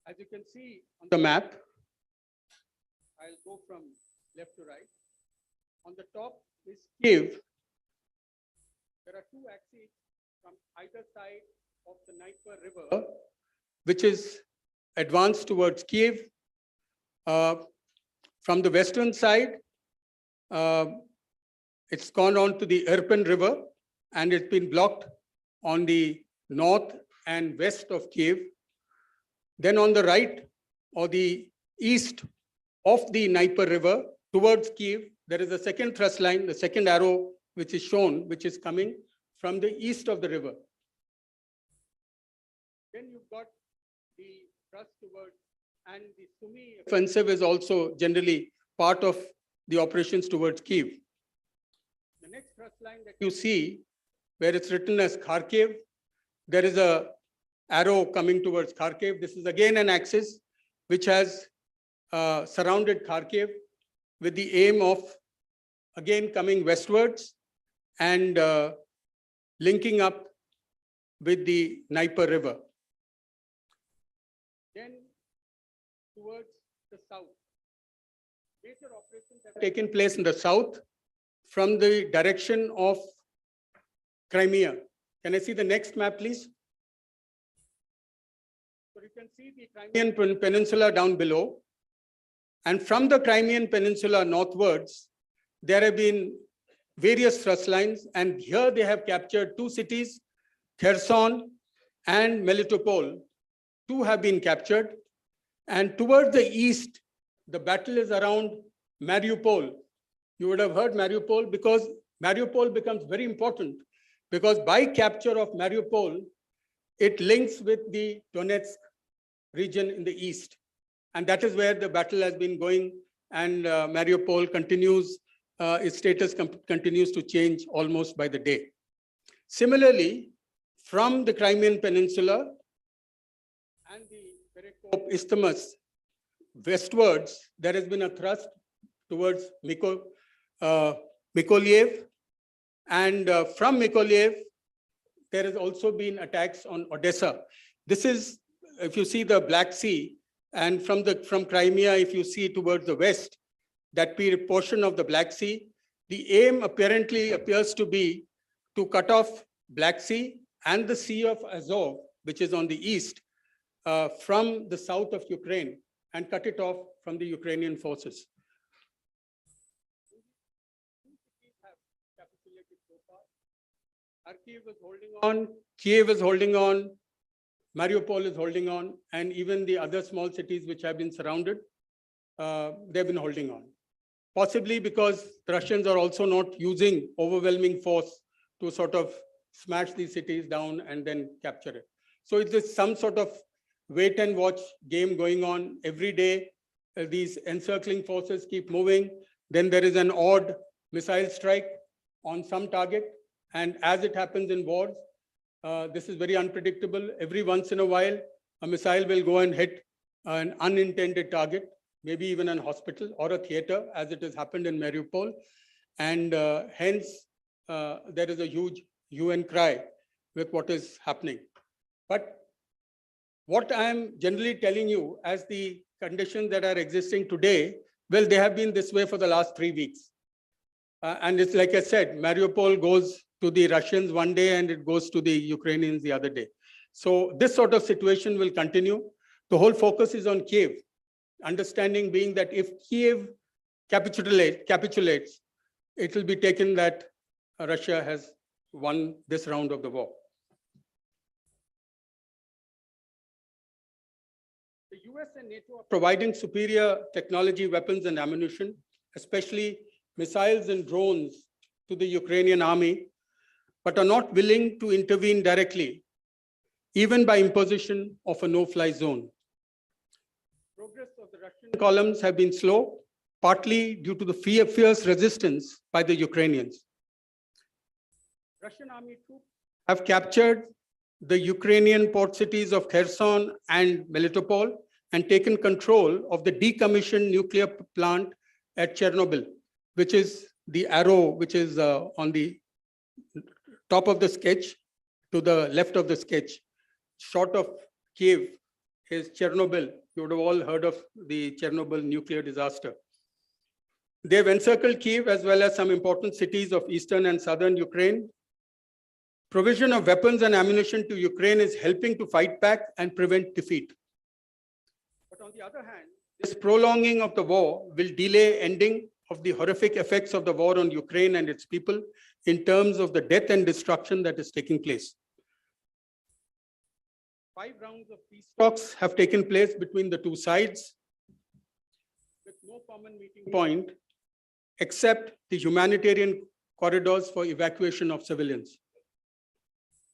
As you can see on the map, I'll go from left to right. On the top is Kiev. There are 2 axes from either side of the Niger River, which is advanced towards Kiev. From the western side, it's gone on to the Irpin River, and it's been blocked on the north and west of Kiev. Then on the right or the east of the Niger River towards Kiev, there is a second thrust line, the second arrow which is shown, which is coming from the east of the river. Then you've got the thrust towards, and the Sumy offensive is also generally part of the operations towards Kiev. The next thrust line that you see, where it's written as Kharkiv, there is a arrow coming towards Kharkiv. This is again an axis which has surrounded Kharkiv with the aim of again coming westwards and linking up with the Niger River. Then towards the south, major operations have taken place in the south from the direction of Crimea. Can I see the next map, please? So you can see the Crimean Peninsula down below. And from the Crimean Peninsula northwards, there have been various thrust lines. And here they have captured 2 cities, Kherson and Melitopol. 2 have been captured. And towards the east, the battle is around Mariupol. You would have heard Mariupol, because Mariupol becomes very important, because by capture of Mariupol, it links with the Donetsk region in the east. And that is where the battle has been going, and Mariupol continues, its status continues to change almost by the day. Similarly, from the Crimean Peninsula and the Perekop Isthmus westwards, there has been a thrust towards Mykolaiv. And from Mykolaiv, there has also been attacks on Odessa. This is, if you see the Black Sea, and from Crimea, if you see towards the west, that portion of the Black Sea, the aim apparently appears to be to cut off Black Sea and the Sea of Azov, which is on the east, from the south of Ukraine, and cut it off from the Ukrainian forces. Kharkiv is holding on, Kiev is holding on, Mariupol is holding on, and even the other small cities which have been surrounded, they've been holding on. Possibly because the Russians are also not using overwhelming force to sort of smash these cities down and then capture it. So it is some sort of wait and watch game going on every day. These encircling forces keep moving. Then there is an odd missile strike on some target. And as it happens in wars, this is very unpredictable. Every once in a while, a missile will go and hit an unintended target, maybe even a hospital or a theater, as it has happened in Mariupol. And hence, there is a huge hue and cry with what is happening. But what I am generally telling you as the conditions that are existing today, well, they have been this way for the last 3 weeks. And it's like I said, Mariupol goes to the Russians one day and it goes to the Ukrainians the other day. So this sort of situation will continue. The whole focus is on Kiev. Understanding being that if Kiev capitulates, it will be taken that Russia has won this round of the war. The US and NATO are providing superior technology, weapons, and ammunition, especially missiles and drones, to the Ukrainian army, but are not willing to intervene directly, even by imposition of a no-fly zone. Progress of the Russian columns have been slow, partly due to the fierce resistance by the Ukrainians. Russian army troops have captured the Ukrainian port cities of Kherson and Melitopol and taken control of the decommissioned nuclear plant at Chernobyl, which is the arrow which is on the top of the sketch to the left of the sketch. Short of Kiev is Chernobyl. You would have all heard of the Chernobyl nuclear disaster. They've encircled Kiev as well as some important cities of eastern and southern Ukraine. Provision of weapons and ammunition to Ukraine is helping to fight back and prevent defeat. But on the other hand, this prolonging of the war will delay ending of the horrific effects of the war on Ukraine and its people in terms of the death and destruction that is taking place. 5 rounds of peace talks have taken place between the two sides with no common meeting point except the humanitarian corridors for evacuation of civilians.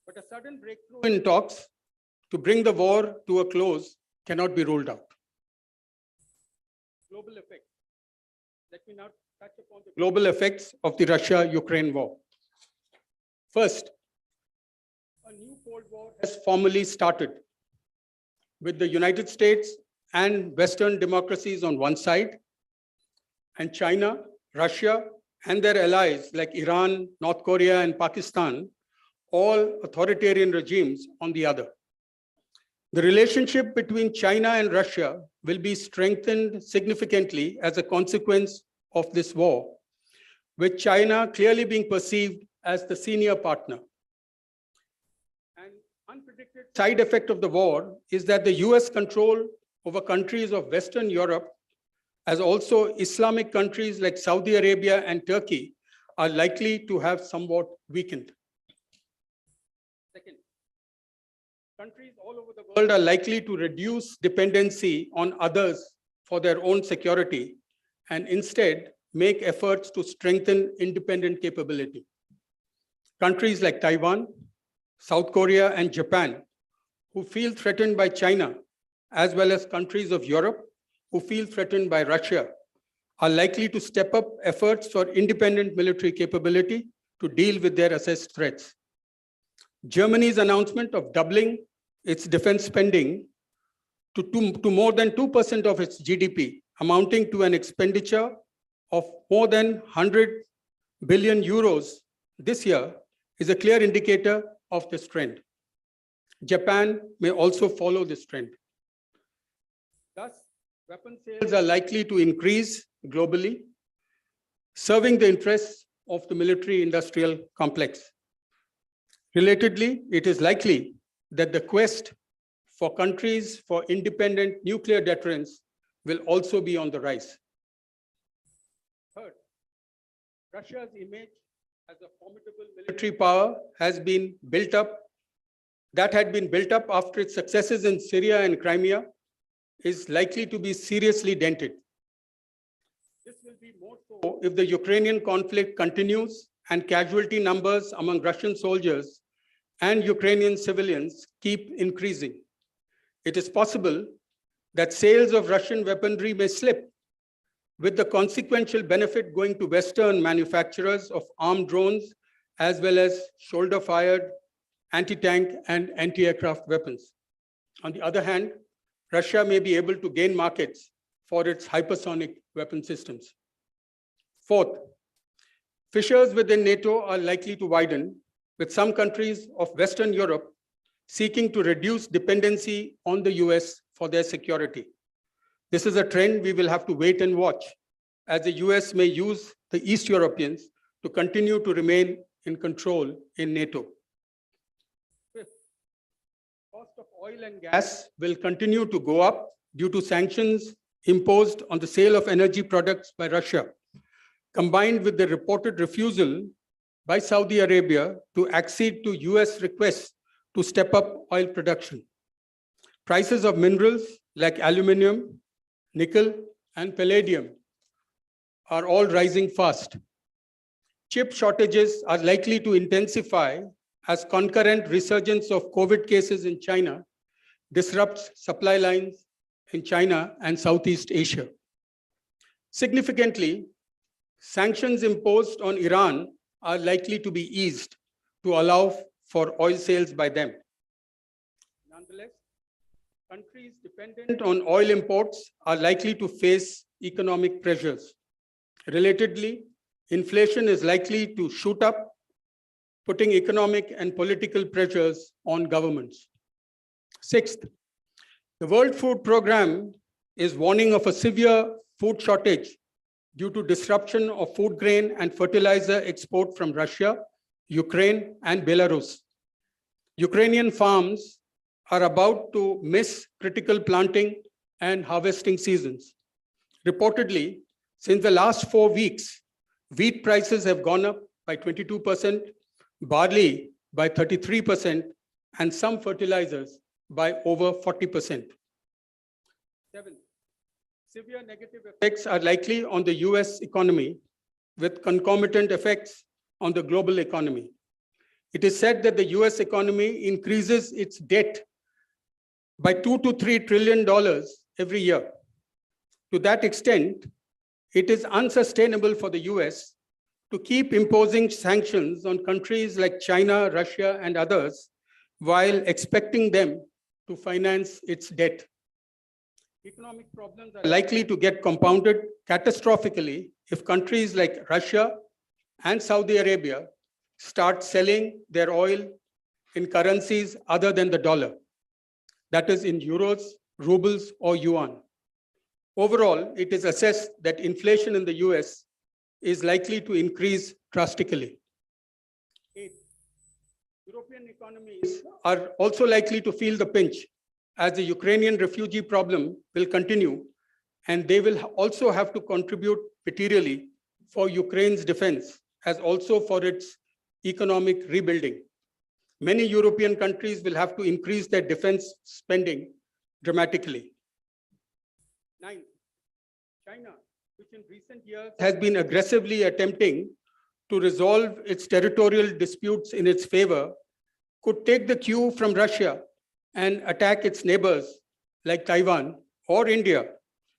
But a sudden breakthrough in talks to bring the war to a close cannot be ruled out. Global effects. Let me now touch upon the global effects of the Russia-Ukraine war. First, a new Cold War has formally started with the United States and Western democracies on one side, and China, Russia, and their allies like Iran, North Korea, and Pakistan, all authoritarian regimes on the other. The relationship between China and Russia will be strengthened significantly as a consequence of this war, with China clearly being perceived as the senior partner. An unpredicted side effect of the war is that the US control over countries of Western Europe, as also Islamic countries like Saudi Arabia and Turkey, are likely to have somewhat weakened. Second, countries all over the world are likely to reduce dependency on others for their own security and instead make efforts to strengthen independent capability. Countries like Taiwan, South Korea, and Japan, who feel threatened by China, as well as countries of Europe, who feel threatened by Russia, are likely to step up efforts for independent military capability to deal with their assessed threats. Germany's announcement of doubling its defense spending to more than 2% of its GDP, amounting to an expenditure of more than 100 billion euros this year, is a clear indicator of this trend. Japan may also follow this trend. Thus, weapon sales are likely to increase globally, serving the interests of the military-industrial complex. Relatedly, it is likely that the quest for countries for independent nuclear deterrence will also be on the rise. Third, Russia's image as a formidable military power has been built up. That had been built up after its successes in Syria and Crimea is likely to be seriously dented. This will be more so if the Ukrainian conflict continues and casualty numbers among Russian soldiers and Ukrainian civilians keep increasing. It is possible that sales of Russian weaponry may slip, with the consequential benefit going to Western manufacturers of armed drones, as well as shoulder-fired anti-tank and anti-aircraft weapons. On the other hand, Russia may be able to gain markets for its hypersonic weapon systems. Fourth, fissures within NATO are likely to widen, with some countries of Western Europe seeking to reduce dependency on the US for their security. This is a trend we will have to wait and watch, as the US may use the East Europeans to continue to remain in control in NATO. Fifth, cost of oil and gas will continue to go up due to sanctions imposed on the sale of energy products by Russia, combined with the reported refusal by Saudi Arabia to accede to US requests to step up oil production. Prices of minerals like aluminum, nickel, and palladium are all rising fast. Chip shortages are likely to intensify as concurrent resurgence of COVID cases in China disrupts supply lines in China and Southeast Asia. Significantly, sanctions imposed on Iran are likely to be eased to allow for oil sales by them. Nonetheless, countries dependent on oil imports are likely to face economic pressures. Relatedly, inflation is likely to shoot up, putting economic and political pressures on governments. Sixth, the World Food Programme is warning of a severe food shortage due to disruption of food grain and fertilizer export from Russia, Ukraine, and Belarus. Ukrainian farms are about to miss critical planting and harvesting seasons. Reportedly, since the last 4 weeks, wheat prices have gone up by 22%, barley by 33%, and some fertilizers by over 40%. Seven, severe negative effects are likely on the US economy, with concomitant effects on the global economy. It is said that the US economy increases its debt by $2 to $3 trillion every year. To that extent, it is unsustainable for the US to keep imposing sanctions on countries like China, Russia, and others, while expecting them to finance its debt. Economic problems are likely to get compounded catastrophically if countries like Russia and Saudi Arabia start selling their oil in currencies other than the dollar, that is in euros, rubles, or yuan. Overall, it is assessed that inflation in the US is likely to increase drastically. Eight, European economies are also likely to feel the pinch as the Ukrainian refugee problem will continue, and they will also have to contribute materially for Ukraine's defense, as also for its economic rebuilding. Many European countries will have to increase their defense spending dramatically. Nine, China, which in recent years has been aggressively attempting to resolve its territorial disputes in its favor, could take the cue from Russia and attack its neighbors like Taiwan or India,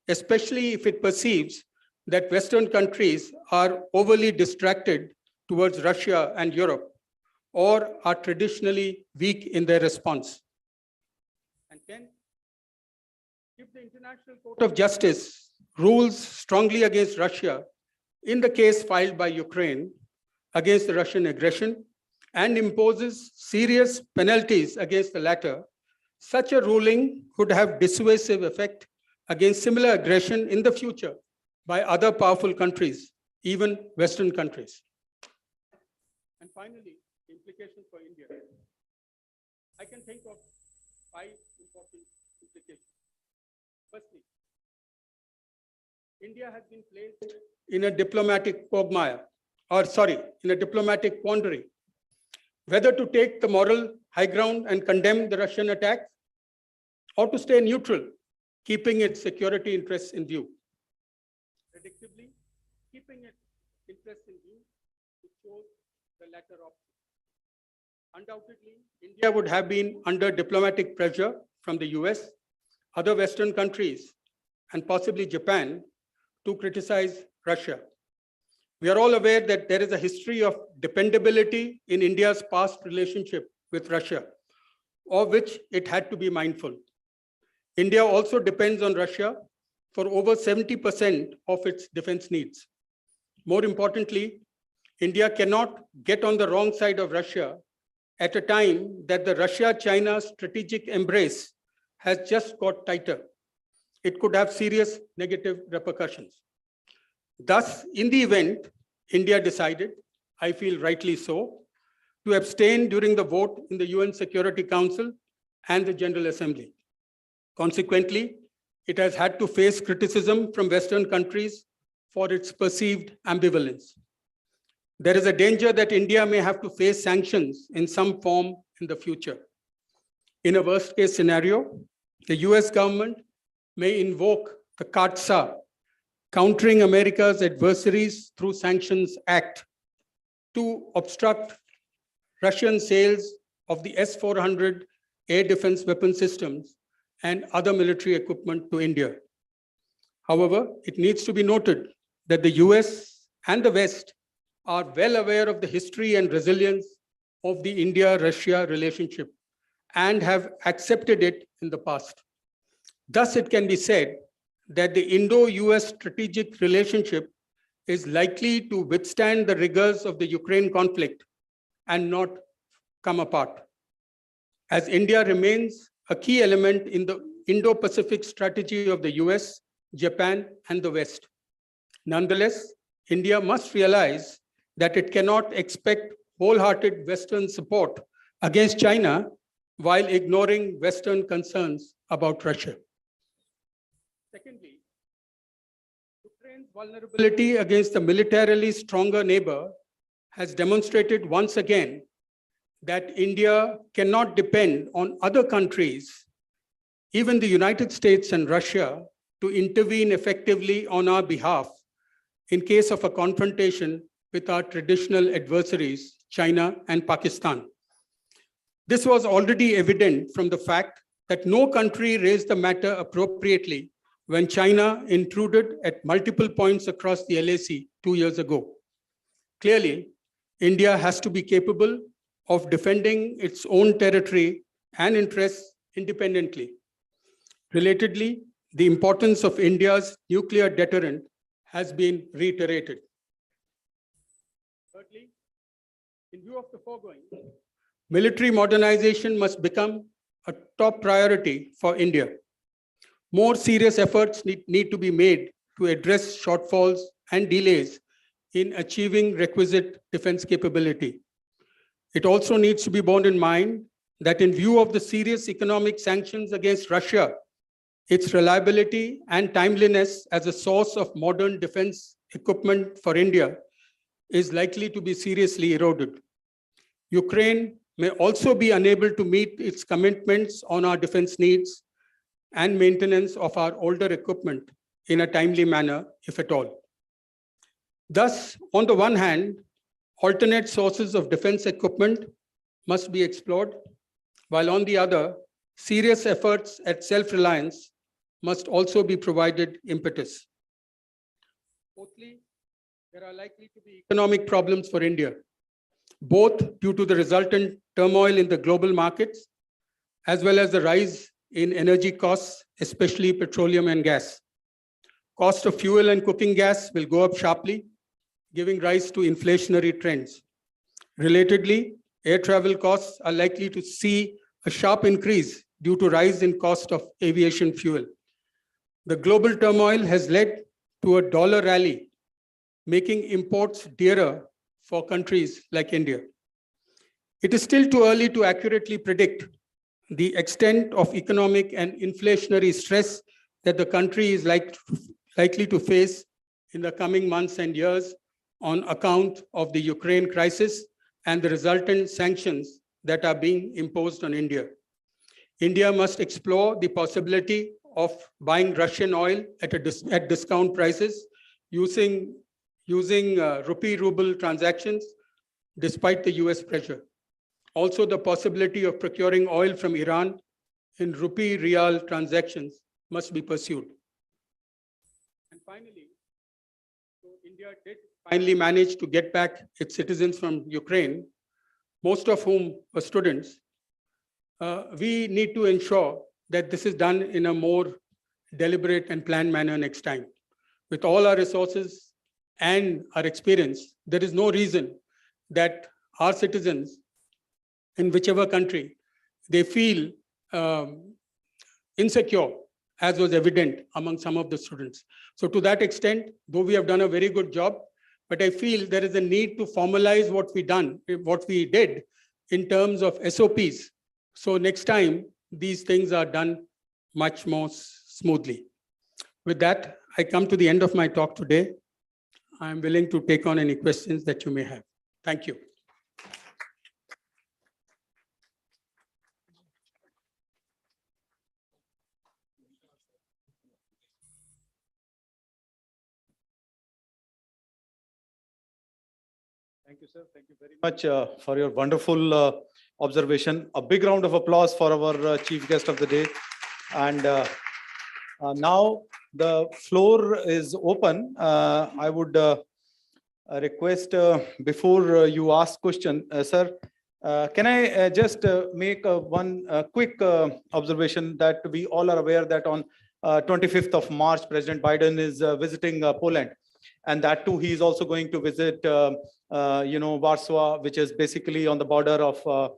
especially if it perceives that Western countries are overly distracted towards Russia and Europe, or are traditionally weak in their response. And 10, if the International Court of Justice rules strongly against Russia in the case filed by Ukraine against the Russian aggression and imposes serious penalties against the latter, such a ruling could have dissuasive effect against similar aggression in the future by other powerful countries, even Western countries. And finally, the implications for India. I can think of 5 important implications. Firstly, India has been placed in a diplomatic quagmire, in a diplomatic quandary, whether to take the moral high ground and condemn the Russian attack, or to stay neutral, keeping its security interests in view. Predictably, keeping its interests in view, it chose the latter option. Undoubtedly, India would have been under diplomatic pressure from the US, other Western countries, and possibly Japan to criticize Russia. We are all aware that there is a history of dependability in India's past relationship with Russia, of which it had to be mindful. India also depends on Russia for over 70% of its defense needs. More importantly, India cannot get on the wrong side of Russia at a time that the Russia-China strategic embrace has just got tighter. It could have serious negative repercussions. Thus, in the event, India decided, I feel rightly so, to abstain during the vote in the UN Security Council and the General Assembly. Consequently, it has had to face criticism from Western countries for its perceived ambivalence. There is a danger that India may have to face sanctions in some form in the future. In a worst-case scenario, the US government may invoke the CAATSA, Countering America's Adversaries Through Sanctions Act, to obstruct Russian sales of the S-400 air defense weapon systems and other military equipment to India. However, it needs to be noted that the US and the West are well aware of the history and resilience of the India-Russia relationship and have accepted it in the past. Thus, it can be said that the Indo-US strategic relationship is likely to withstand the rigors of the Ukraine conflict and not come apart, as India remains a key element in the Indo-Pacific strategy of the US, Japan, and the West. Nonetheless, India must realize that it cannot expect wholehearted Western support against China while ignoring Western concerns about Russia. Secondly, Ukraine's vulnerability against a militarily stronger neighbor has demonstrated once again that India cannot depend on other countries, even the United States and Russia, to intervene effectively on our behalf in case of a confrontation with our traditional adversaries, China and Pakistan. This was already evident from the fact that no country raised the matter appropriately when China intruded at multiple points across the LAC 2 years ago. Clearly, India has to be capable of defending its own territory and interests independently. Relatedly, the importance of India's nuclear deterrent has been reiterated. Thirdly, in view of the foregoing, military modernization must become a top priority for India. More serious efforts need to be made to address shortfalls and delays in achieving requisite defense capability. It also needs to be borne in mind that in view of the serious economic sanctions against Russia, its reliability and timeliness as a source of modern defense equipment for India is likely to be seriously eroded. Ukraine may also be unable to meet its commitments on our defense needs and maintenance of our older equipment in a timely manner, if at all. Thus, on the one hand, alternate sources of defense equipment must be explored, while on the other, serious efforts at self-reliance must also be provided impetus. Fourthly, there are likely to be economic problems for India. both due to the resultant turmoil in the global markets, as well as the rise in energy costs, especially petroleum and gas. Cost of fuel and cooking gas will go up sharply, giving rise to inflationary trends. Relatedly, air travel costs are likely to see a sharp increase due to rise in cost of aviation fuel. The global turmoil has led to a dollar rally, making imports dearer for countries like India. It is still too early to accurately predict the extent of economic and inflationary stress that the country is likely to face in the coming months and years on account of the Ukraine crisis and the resultant sanctions that are being imposed on India. India must explore the possibility of buying Russian oil at discount prices using rupee-ruble transactions despite the US pressure. Also, the possibility of procuring oil from Iran in rupee-real transactions must be pursued. And finally, so India did finally manage to get back its citizens from Ukraine, most of whom were students. We need to ensure that this is done in a more deliberate and planned manner next time. With all our resources and our experience, there is no reason that our citizens in whichever country, they feel insecure, as was evident among some of the students. So to that extent, though we have done a very good job, but I feel there is a need to formalize what we did in terms of SOPs. So next time, these things are done much more smoothly. With that, I come to the end of my talk today. I'm willing to take on any questions that you may have. Thank you. Thank you, sir. Thank you very much for your wonderful observation. A big round of applause for our chief guest of the day. And now the floor is open. I would request before you ask question, sir, can I just make one quick observation that we all are aware that on 25th of March, President Biden is visiting Poland. And that too, he is also going to visit, Warsaw, which is basically on the border of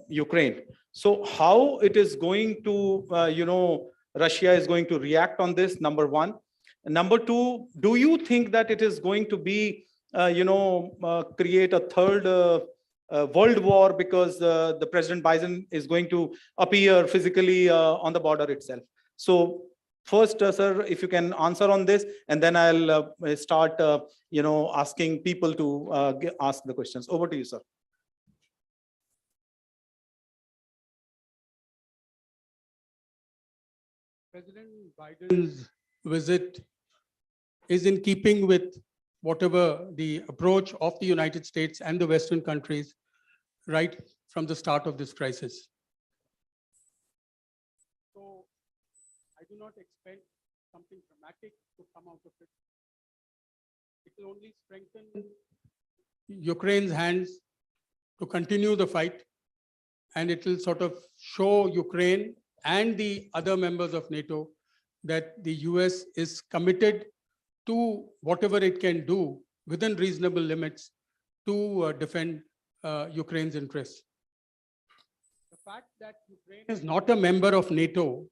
Ukraine. So how it is going to, Russia is going to react on this, number one. And number two, do you think that it is going to be, create a third world war because the President Biden is going to appear physically on the border itself? So first, sir, if you can answer on this, and then I'll start, asking people to ask the questions. Over to you, sir. President Biden's visit is in keeping with whatever the approach of the United States and the Western countries right from the start of this crisis. So I do not expect something dramatic to come out of it. It will only strengthen Ukraine's hands to continue the fight, and it will sort of show Ukraine and the other members of NATO that the US is committed to whatever it can do within reasonable limits to defend Ukraine's interests. The fact that Ukraine is not a member of NATO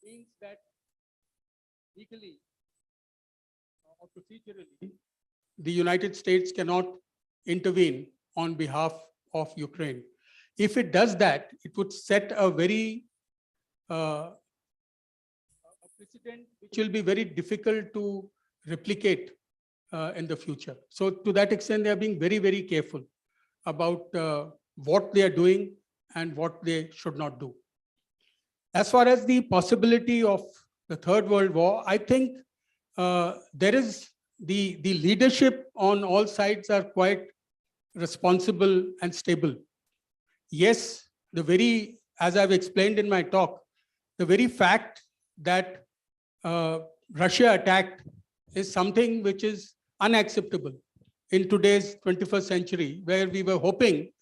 means that legally or procedurally, the United States cannot intervene on behalf of Ukraine. If it does that, it would set a very precedent which will be very difficult to replicate in the future. So to that extent, they are being very, very careful about what they are doing and what they should not do. As far as the possibility of the Third World War, I think there is the leadership on all sides are quite responsible and stable. Yes, as I've explained in my talk, the very fact that Russia attacked is something which is unacceptable. in today's 21st century, where we were hoping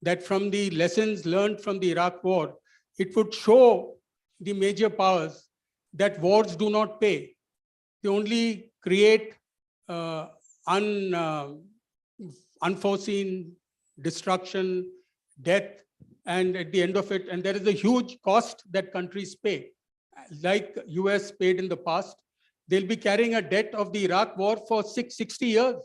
that from the lessons learned from the Iraq war, it would show the major powers that wars do not pay. They only create unforeseen destruction, death, and at the end of it, and there is a huge cost that countries pay. Like US paid in the past, they'll be carrying a debt of the Iraq war for 60 years.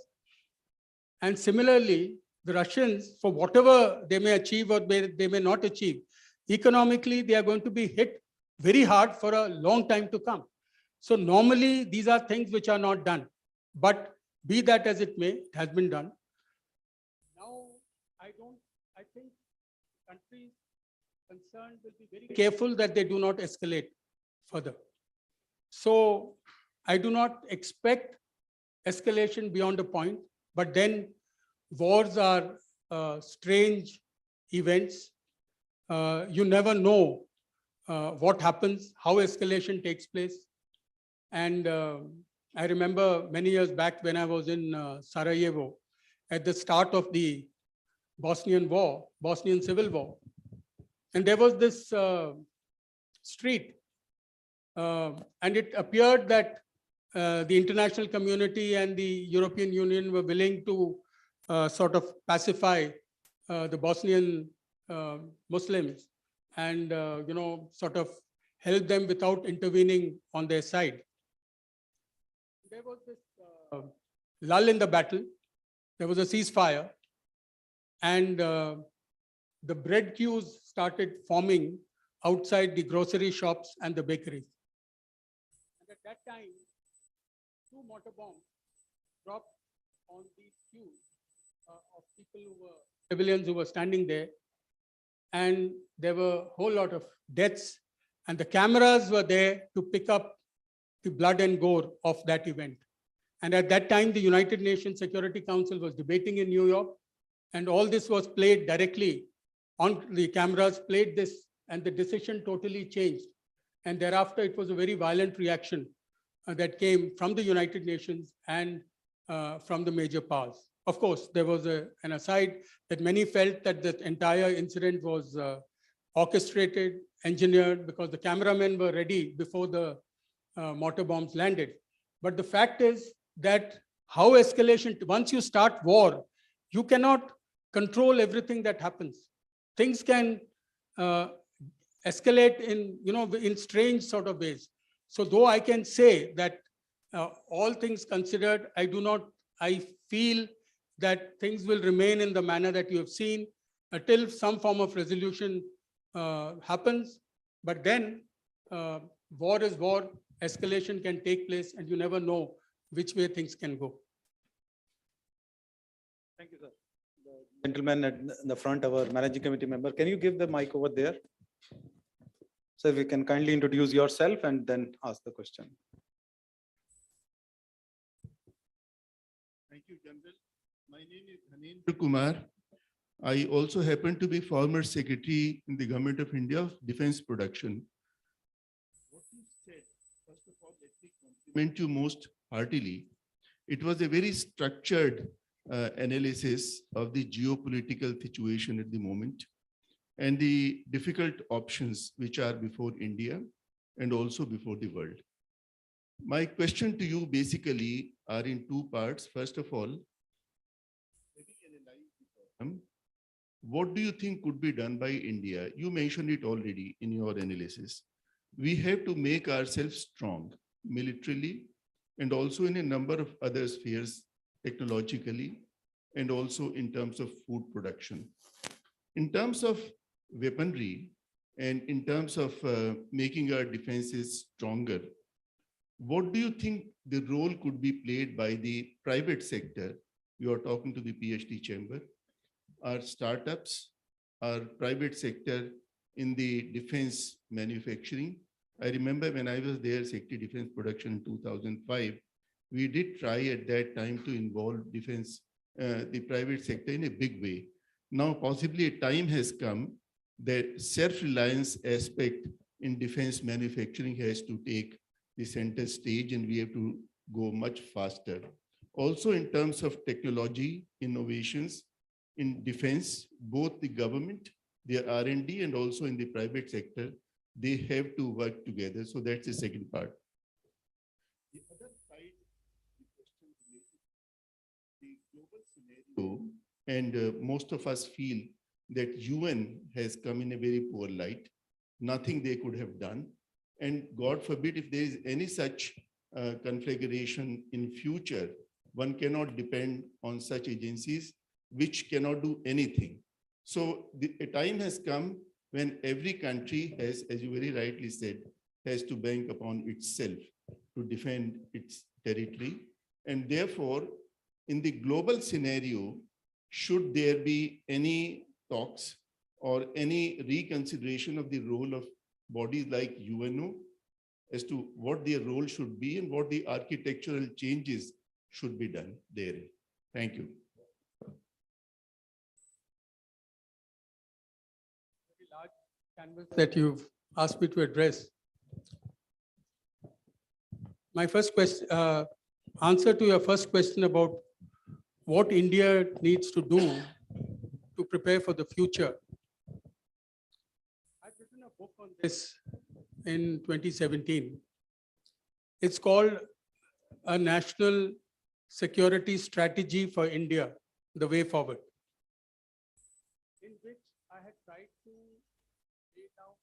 And similarly, the Russians, for whatever they may achieve or they may not achieve, economically, they are going to be hit very hard for a long time to come. So normally, these are things which are not done. But be that as it may, it has been done. Now, I think countries concerned will be very careful that they do not escalate further. So I do not expect escalation beyond a point, but then wars are strange events. You never know what happens, how escalation takes place. And I remember many years back when I was in Sarajevo at the start of the Bosnian Civil War. And there was this street, and it appeared that the international community and the European Union were willing to sort of pacify the Bosnian Muslims and sort of help them without intervening on their side. There was this lull in the battle. There was a ceasefire, and the bread queues started forming outside the grocery shops and the bakeries. And at that time, 2 mortar bombs dropped on these queues of people who were civilians who were standing there. And there were a whole lot of deaths, and the cameras were there to pick up the blood and gore of that event. And at that time, the United Nations Security Council was debating in New York, and all this was played directly on the cameras, played this, and the decision totally changed. And thereafter, it was a very violent reaction that came from the United Nations and from the major powers. Of course, there was an aside that many felt that the entire incident was orchestrated, engineered, because the cameramen were ready before the mortar bombs landed. But the fact is that how escalation, once you start war, you cannot control everything that happens. Things can escalate in strange sort of ways. So though I can say that all things considered, I feel that things will remain in the manner that you have seen until some form of resolution happens. But then war is war, escalation can take place, and you never know which way things can go. Thank you, sir. The gentleman at the front, our managing committee member, can you give the mic over there? So if you can kindly introduce yourself and then ask the question. Thank you, General. My name is Dhanendra Kumar. I also happen to be former secretary in the Government of India of Defense Production. What you said, first of all, let me compliment you most heartily. It was a very structured analysis of the geopolitical situation at the moment and the difficult options which are before India and also before the world. My question to you basically are in 2 parts. First of all, what do you think could be done by India? You mentioned it already in your analysis. We have to make ourselves strong militarily and also in a number of other spheres, technologically, and also in terms of food production. In terms of weaponry and in terms of making our defenses stronger, what do you think the role could be played by the private sector? You are talking to the PhD chamber, our startups, our private sector in the defense manufacturing. I remember when I was there, Secretary Defense Production in 2005, we did try at that time to involve defense, the private sector in a big way. Now, possibly a time has come that self-reliance aspect in defense manufacturing has to take the center stage and we have to go much faster. Also in terms of technology, innovations in defense, both the government, their R&D, and also in the private sector, they have to work together. So that's the second part. The other side, the question related to the global scenario, and most of us feel that UN has come in a very poor light. Nothing they could have done. And God forbid, if there is any such configuration in future, one cannot depend on such agencies which cannot do anything. So a time has come when every country has, as you very rightly said, has to bank upon itself to defend its territory. And therefore, in the global scenario, should there be any talks or any reconsideration of the role of bodies like UNO as to what their role should be and what the architectural changes should be done there? Thank you. Very large canvas that you've asked me to address. My first question, answer to your first question about what India needs to do to prepare for the future. I've written a book on this in 2017. It's called A National Security Strategy for India, The Way Forward, in which I had tried to lay down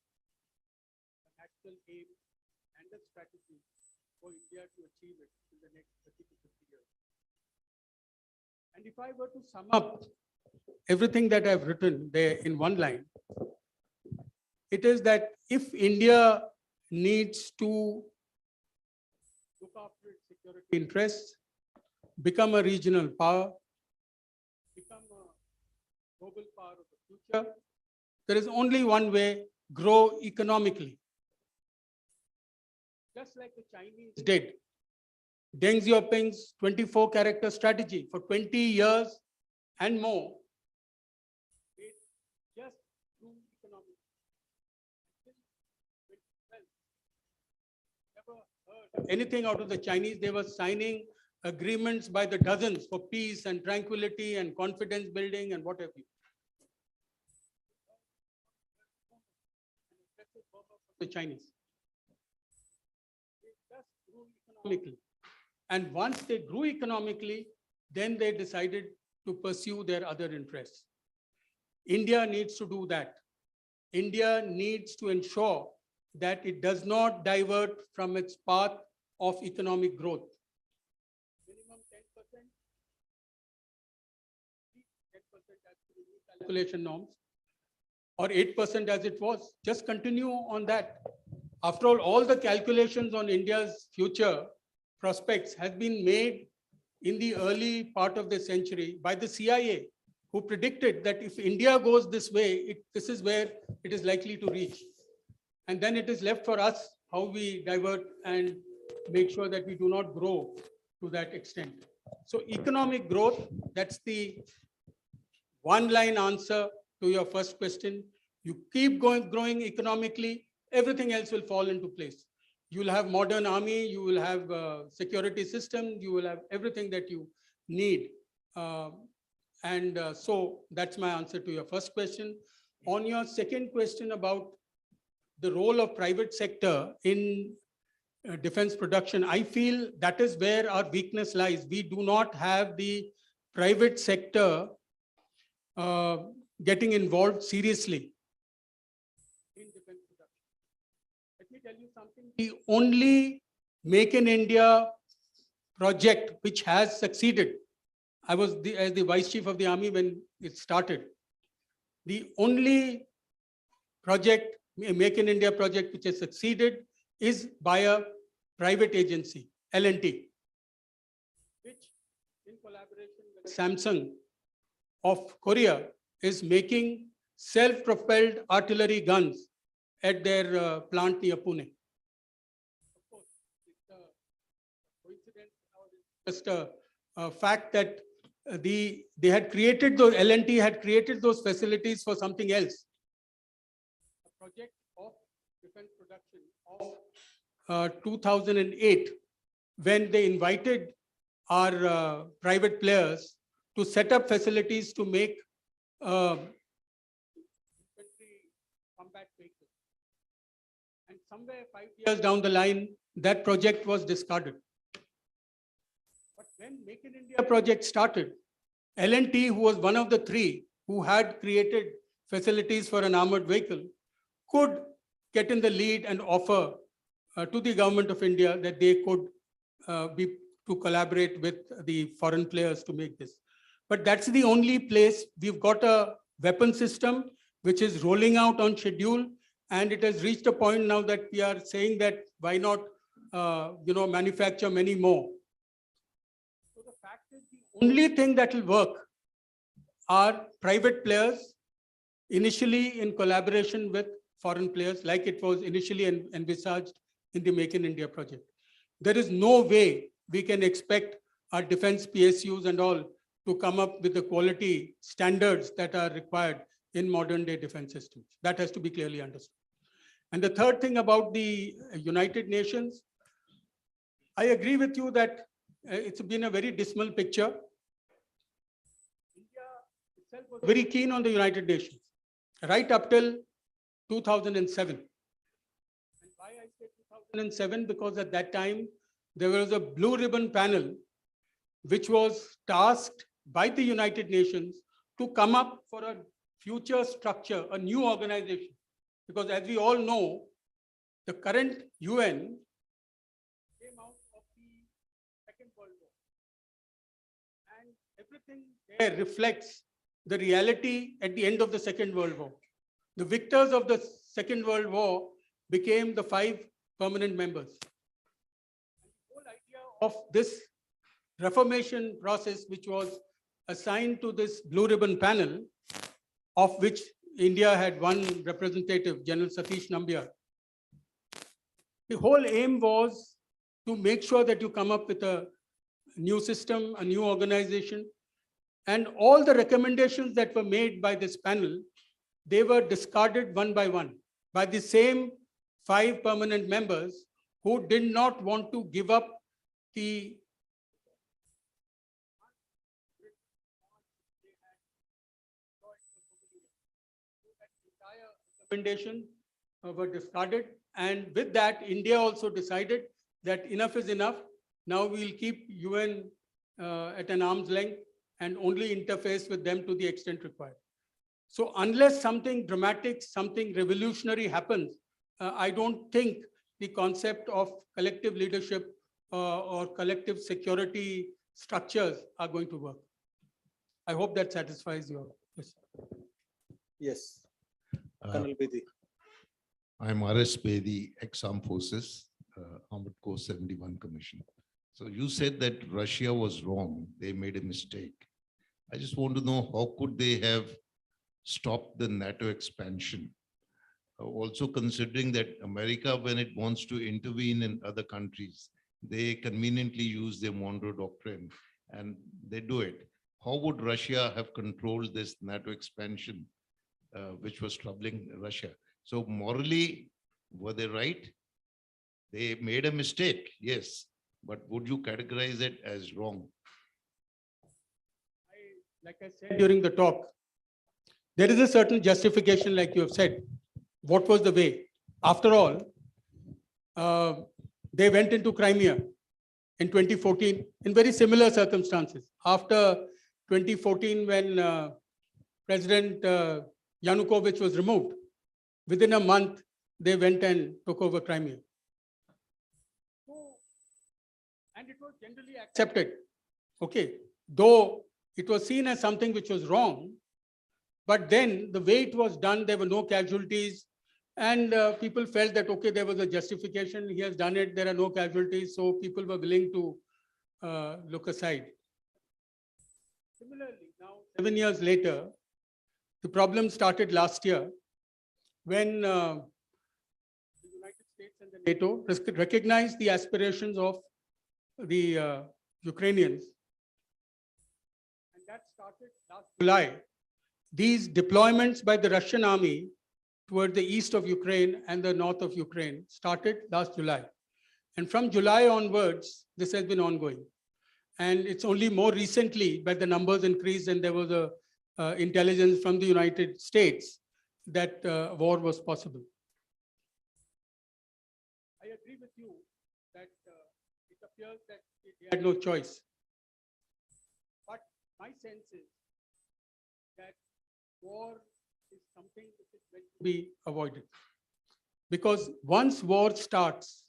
a national aim and a strategy for India to achieve it in the next 30 to 50 years. And if I were to sum up everything that I've written there in one line, it is that if India needs to look after its security interests, become a regional power, become a global power of the future, there is only one way: grow economically. Just like the Chinese did. Deng Xiaoping's 24-character strategy for 20 years and more, it just grew economically. Never heard anything out of the Chinese. They were signing agreements by the dozens for peace and tranquility and confidence building and what have you. The Chinese. They just grew economically. And once they grew economically, then they decided to pursue their other interests. India needs to do that. India needs to ensure that it does not divert from its path of economic growth. Minimum 10%, 10% as per the new calculation norms, or 8% as it was. Just continue on that. After all the calculations on India's future prospects has been made in the early part of the century by the CIA, who predicted that if India goes this way, this is where it is likely to reach. And then it is left for us how we divert and make sure that we do not grow to that extent. So economic growth, that's the one-line answer to your first question. You keep growing economically, everything else will fall into place. You will have modern army, you will have security system, you will have everything that you need. So that's my answer to your first question. On your second question about the role of private sector in defense production, I feel that is where our weakness lies. We do not have the private sector getting involved seriously in defense production. Let me tell you something. The only Make in India project which has succeeded, I was as the Vice Chief of the Army when it started. The only project, Make in India project, which has succeeded is by a private agency, L&T, which in collaboration with Samsung of Korea is making self-propelled artillery guns at their plant near Pune. Of course, it's a coincidence or it's just a fact that they had created those, L&T had created those facilities for something else. A project of defense production of 2008, when they invited are private players to set up facilities to make infantry combat vehicles. And somewhere 5 years down the line, that project was discarded. But when Make in India project started, L&T, who was one of the three who had created facilities for an armored vehicle, could get in the lead and offer to the government of India that they could be to collaborate with the foreign players to make this. But that's the only place. We've got a weapon system which is rolling out on schedule, and it has reached a point now that we are saying that why not manufacture many more. So the fact is, the only thing that will work are private players, initially in collaboration with foreign players, like it was initially envisaged in the Make in India project. There is no way we can expect our defense PSUs and all to come up with the quality standards that are required in modern day defense systems. That has to be clearly understood. And the third thing about the United Nations, I agree with you that it's been a very dismal picture. India itself was very keen on the United Nations, right up till 2007. And why I say 2007? Because at that time, there was a blue ribbon panel which was tasked by the United Nations to come up for a future structure, a new organization. Because as we all know, the current UN came out of the Second World War. And everything there reflects the reality at the end of the Second World War. The victors of the Second World War became the 5 permanent members. And the whole idea of this reformation process, which was assigned to this blue ribbon panel, of which India had one representative, General Satish Nambiar. The whole aim was to make sure that you come up with a new system, a new organization, and all the recommendations that were made by this panel, they were discarded one by one by the same 5 permanent members who did not want to give up the recommendations were discarded, and with that, India also decided that enough is enough. Now we'll keep UN at an arm's length and only interface with them to the extent required. So unless something dramatic, something revolutionary happens, I don't think the concept of collective leadership or collective security structures are going to work. I hope that satisfies your question. Yes. Colonel Bedi. I'm R.S. Bedi, ex-Armed Forces, Armored Corps 71 Commission. So you said that Russia was wrong. They made a mistake. I just want to know, how could they have stopped the NATO expansion? Also considering that America, when it wants to intervene in other countries, they conveniently use their Monroe Doctrine and they do it. How would Russia have controlled this NATO expansion, which was troubling Russia? So morally, were they right? They made a mistake, yes, but would you categorize it as wrong? Like I said during the talk, there is a certain justification, like you have said. What was the way? After all, they went into Crimea in 2014 in very similar circumstances. After 2014, when President Yanukovych was removed, within a month, they went and took over Crimea. And it was generally accepted. Okay, though it was seen as something which was wrong, but then the way it was done, there were no casualties, and people felt that, okay, there was a justification, he has done it, there are no casualties, so people were willing to look aside. Similarly, now 7 years later, the problem started last year when the United States and the NATO recognized the aspirations of the Ukrainians. And that started last July. These deployments by the Russian army toward the east of Ukraine and the north of Ukraine started last July. And from July onwards, this has been ongoing. And it's only more recently, but the numbers increased and there was a intelligence from the United States that war was possible. I agree with you that it appears that they had no choice. But my sense is that war is something which is meant to be avoided. Because once war starts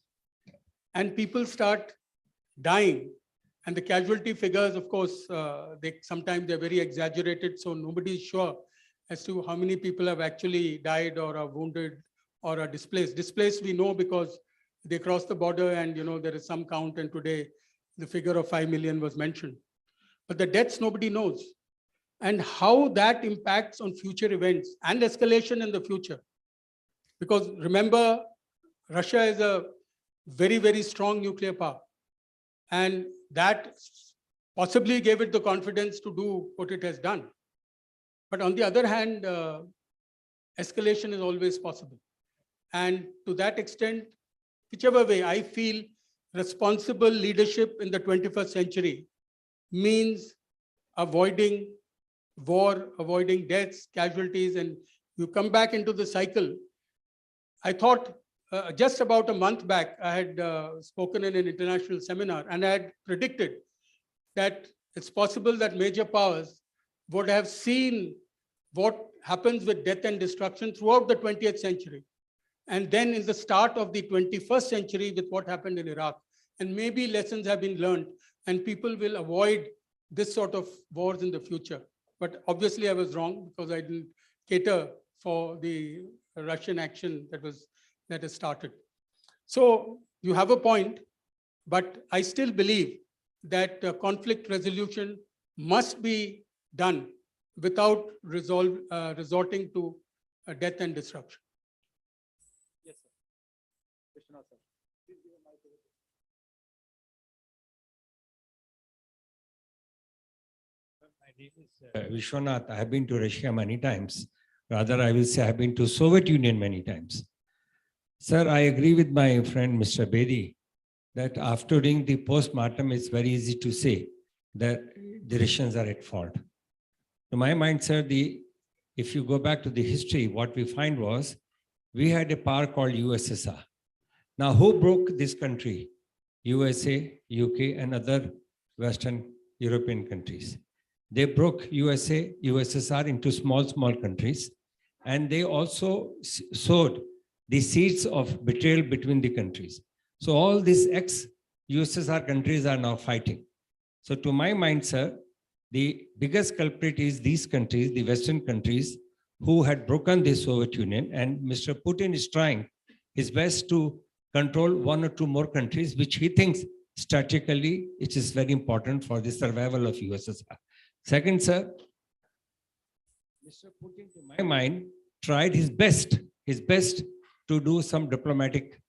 and people start dying, and the casualty figures, of course, sometimes they're very exaggerated, so nobody is sure as to how many people have actually died or are wounded or are displaced. Displaced we know because they cross the border and there is some count, and today the figure of 5 million was mentioned. But the deaths nobody knows. And how that impacts on future events and escalation in the future. Because remember, Russia is a very, very strong nuclear power. And that possibly gave it the confidence to do what it has done. But on the other hand, escalation is always possible. And to that extent, whichever way, I feel responsible leadership in the 21st century means avoiding war, avoiding deaths, casualties, and you come back into the cycle. I thought just about a month back, I had spoken in an international seminar, and I had predicted that it's possible that major powers would have seen what happens with death and destruction throughout the 20th century. And then in the start of the 21st century with what happened in Iraq. And maybe lessons have been learned and people will avoid this sort of wars in the future. But obviously I was wrong because I didn't cater for the Russian action that has started. So you have a point, but I still believe that conflict resolution must be done without resorting to death and disruption. Yes, sir. Vishwanath, sir. Please give a mic over there. My name is Vishwanath. I have been to Russia many times. Rather, I will say I have been to Soviet Union many times. Sir, I agree with my friend Mr. Bedi that after doing the post-mortem, it's very easy to say that the Russians are at fault. To my mind, sir, if you go back to the history, what we find was we had a power called USSR. Now, who broke this country? USA, UK, and other Western European countries. They broke USSR into small countries, and they also sowed the seeds of betrayal between the countries. So all these ex-USSR countries are now fighting. So to my mind, sir, the biggest culprit is these countries, the Western countries, who had broken the Soviet Union, and Mr. Putin is trying his best to control one or two more countries, which he thinks strategically it is very important for the survival of USSR. Second, sir, Mr. Putin, to my mind, tried his best to do some diplomatic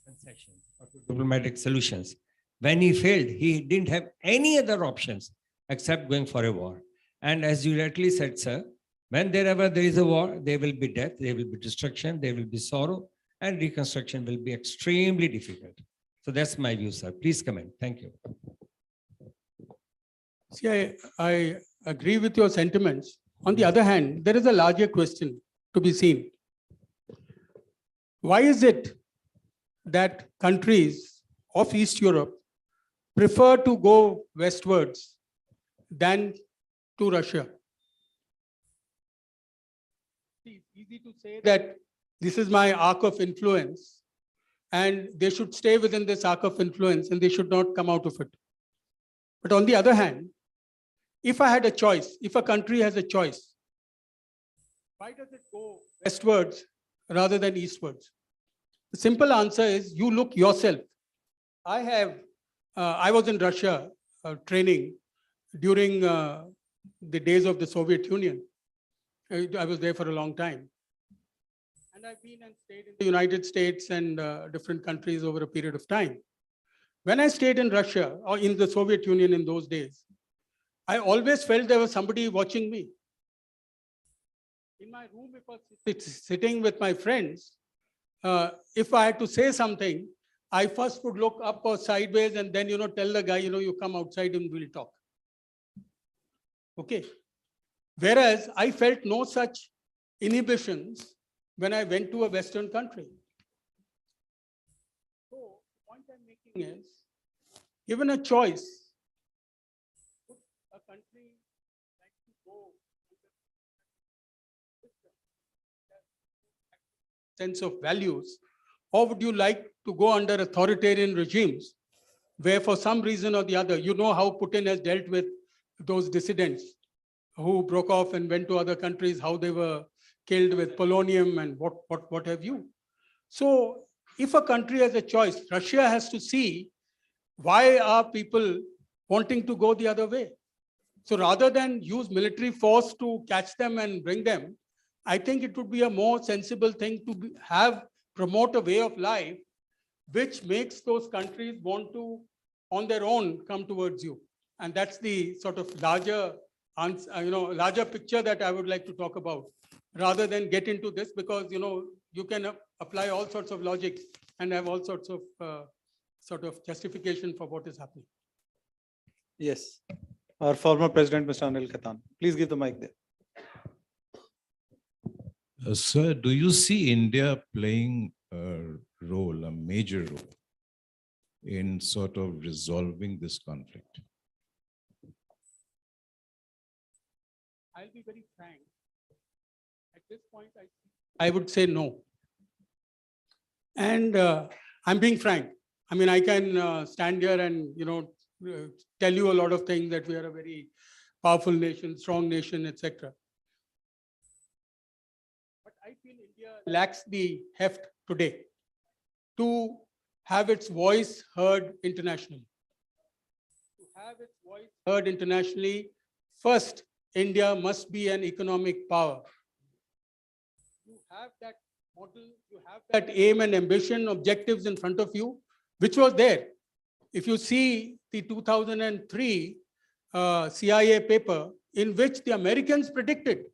concessions or diplomatic solutions. When he failed, he didn't have any other options except going for a war. And as you rightly said, sir, whenever there is a war, there will be death, there will be destruction, there will be sorrow, and reconstruction will be extremely difficult. So that's my view, sir. Please comment. Thank you. See, I agree with your sentiments. On the other hand, there is a larger question to be seen. Why is it that countries of East Europe prefer to go westwards than to Russia? It's easy to say that this is my arc of influence and they should stay within this arc of influence and they should not come out of it. But on the other hand, if I had a choice, if a country has a choice, why does it go westwards rather than eastwards? The simple answer is you look yourself. I was in Russia training during the days of the Soviet Union. I was there for a long time. And I've been and stayed in the United States and different countries over a period of time. When I stayed in Russia or in the Soviet Union in those days, I always felt there was somebody watching me. In my room, if I was sitting with my friends, if I had to say something, I first would look up or sideways and then, tell the guy, you come outside and we'll talk. Okay. Whereas I felt no such inhibitions when I went to a Western country. So the point I'm making is, given a choice, would a country like to go sense of values, or would you like to go under authoritarian regimes where for some reason or the other, you know how Putin has dealt with those dissidents who broke off and went to other countries, how they were killed with polonium and what have you. So if a country has a choice, Russia has to see why are people wanting to go the other way. So rather than use military force to catch them and bring them, I think it would be a more sensible thing to promote a way of life which makes those countries want to, on their own, come towards you. And that's the sort of larger picture that I would like to talk about, rather than get into this, because, you can apply all sorts of logic and have all sorts of sort of justification for what is happening. Yes. Our former president, Mr. Anil Khaitan. Please give the mic there. Sir, do you see India playing a role, a major role, in sort of resolving this conflict? I'll be very frank. At this point, I would say no. And I'm being frank. I mean, I can stand here and, tell you a lot of things, that we are a very powerful nation, strong nation, etc. But I feel India lacks the heft today to have its voice heard internationally. To have its voice heard internationally, first, India must be an economic power. You have that model, you have that aim and ambition, objectives in front of you, which was there. If you see the 2003 CIA paper, in which the Americans predicted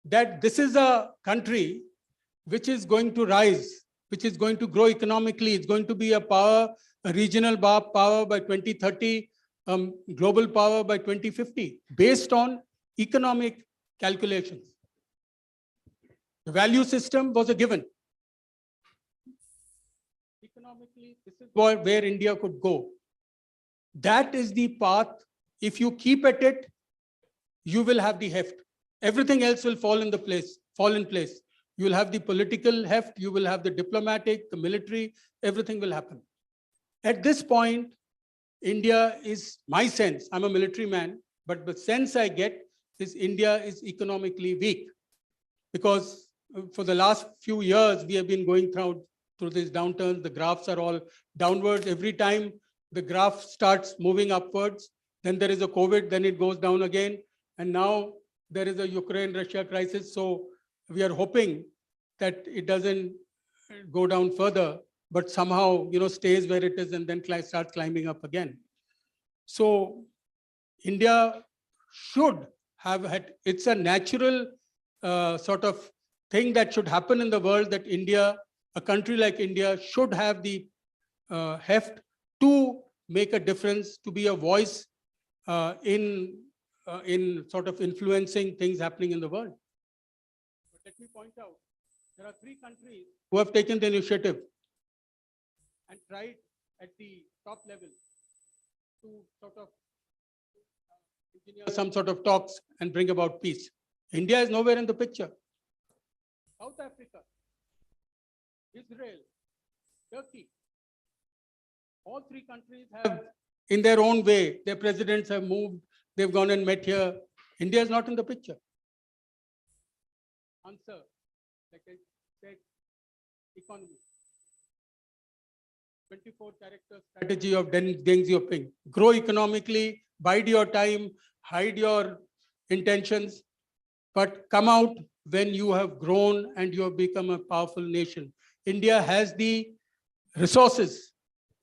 that this is a country which is going to rise, which is going to grow economically, it's going to be a power, a regional power by 2030, global power by 2050, based on economic calculations. The value system was a given. Economically, this is where India could go. That is the path. If you keep at it, you will have the heft. Everything else will fall in place. You will have the political heft, you will have the diplomatic, the military, everything will happen. At this point, India is, my sense, I'm a military man, but the sense I get is India is economically weak, because for the last few years, we have been going through these downturns. The graphs are all downwards. Every time the graph starts moving upwards, then there is a COVID, then it goes down again. And now there is a Ukraine-Russia crisis. So we are hoping that it doesn't go down further, but somehow, stays where it is and then starts climbing up again. So India should have had, it's a natural sort of thing that should happen in the world, that India, a country like India, should have the heft to make a difference, to be a voice in sort of influencing things happening in the world. But let me point out, there are 3 countries who have taken the initiative and tried at the top level to sort of engineer some sort of talks and bring about peace. India is nowhere in the picture. South Africa, Israel, Turkey, all 3 countries have, in their own way, their presidents have moved, they've gone and met here. India is not in the picture. Answer, like I said, economy. 24-character strategy of Deng Xiaoping. Grow economically, bide your time, hide your intentions, but come out when you have grown and you have become a powerful nation. India has the resources,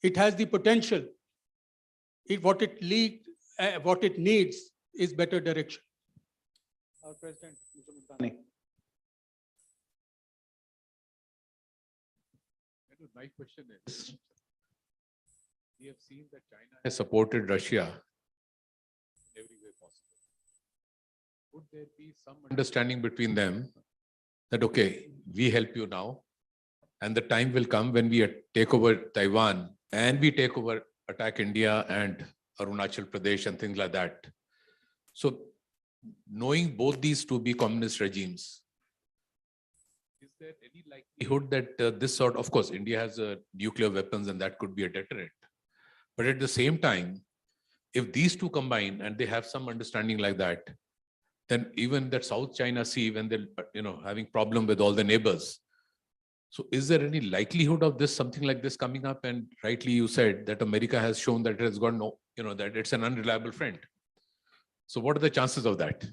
it has the potential. What it needs is better direction. Our President, Mr. Multani. my question is, we have seen that China has supported Russia in every way possible. Would there be some understanding between them that, okay, we help you now, and the time will come when we take over Taiwan and we take over, attack India and Arunachal Pradesh and things like that. So knowing both these to be communist regimes, is there any likelihood that this sort, of course, India has nuclear weapons and that could be a deterrent. But at the same time, if these two combine and they have some understanding like that, then even that South China Sea, when they're having problem with all the neighbors. So is there any likelihood of this, something like this coming up? And rightly you said that America has shown that it has got no, that it's an unreliable friend. So what are the chances of that?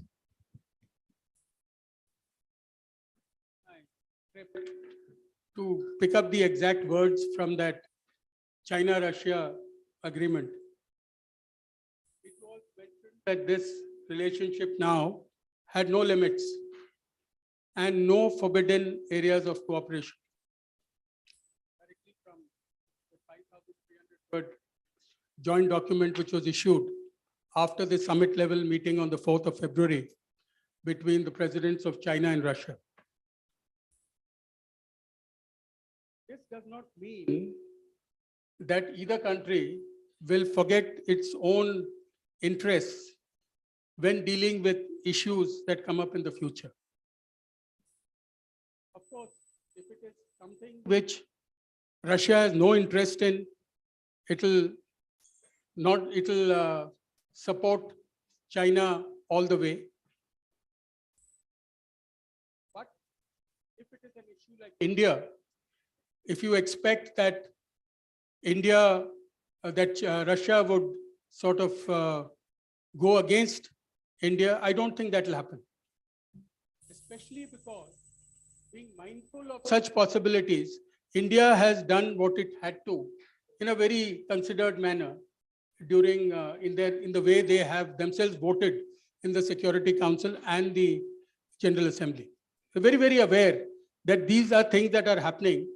To pick up the exact words from that China-Russia agreement, it was mentioned that this relationship now had no limits and no forbidden areas of cooperation. Directly from the 5,300 word joint document which was issued after the summit level meeting on the 4th of February between the presidents of China and Russia. This does not mean that either country will forget its own interests when dealing with issues that come up in the future. Of course, if it is something which Russia has no interest in, it'll support China all the way. But if it is an issue like India, if you expect that Russia would sort of go against India, I don't think that will happen. Especially because being mindful of such possibilities, India has done what it had to in a very considered manner during in the way they have themselves voted in the Security Council and the General Assembly. They're very, very aware that these are things that are happening,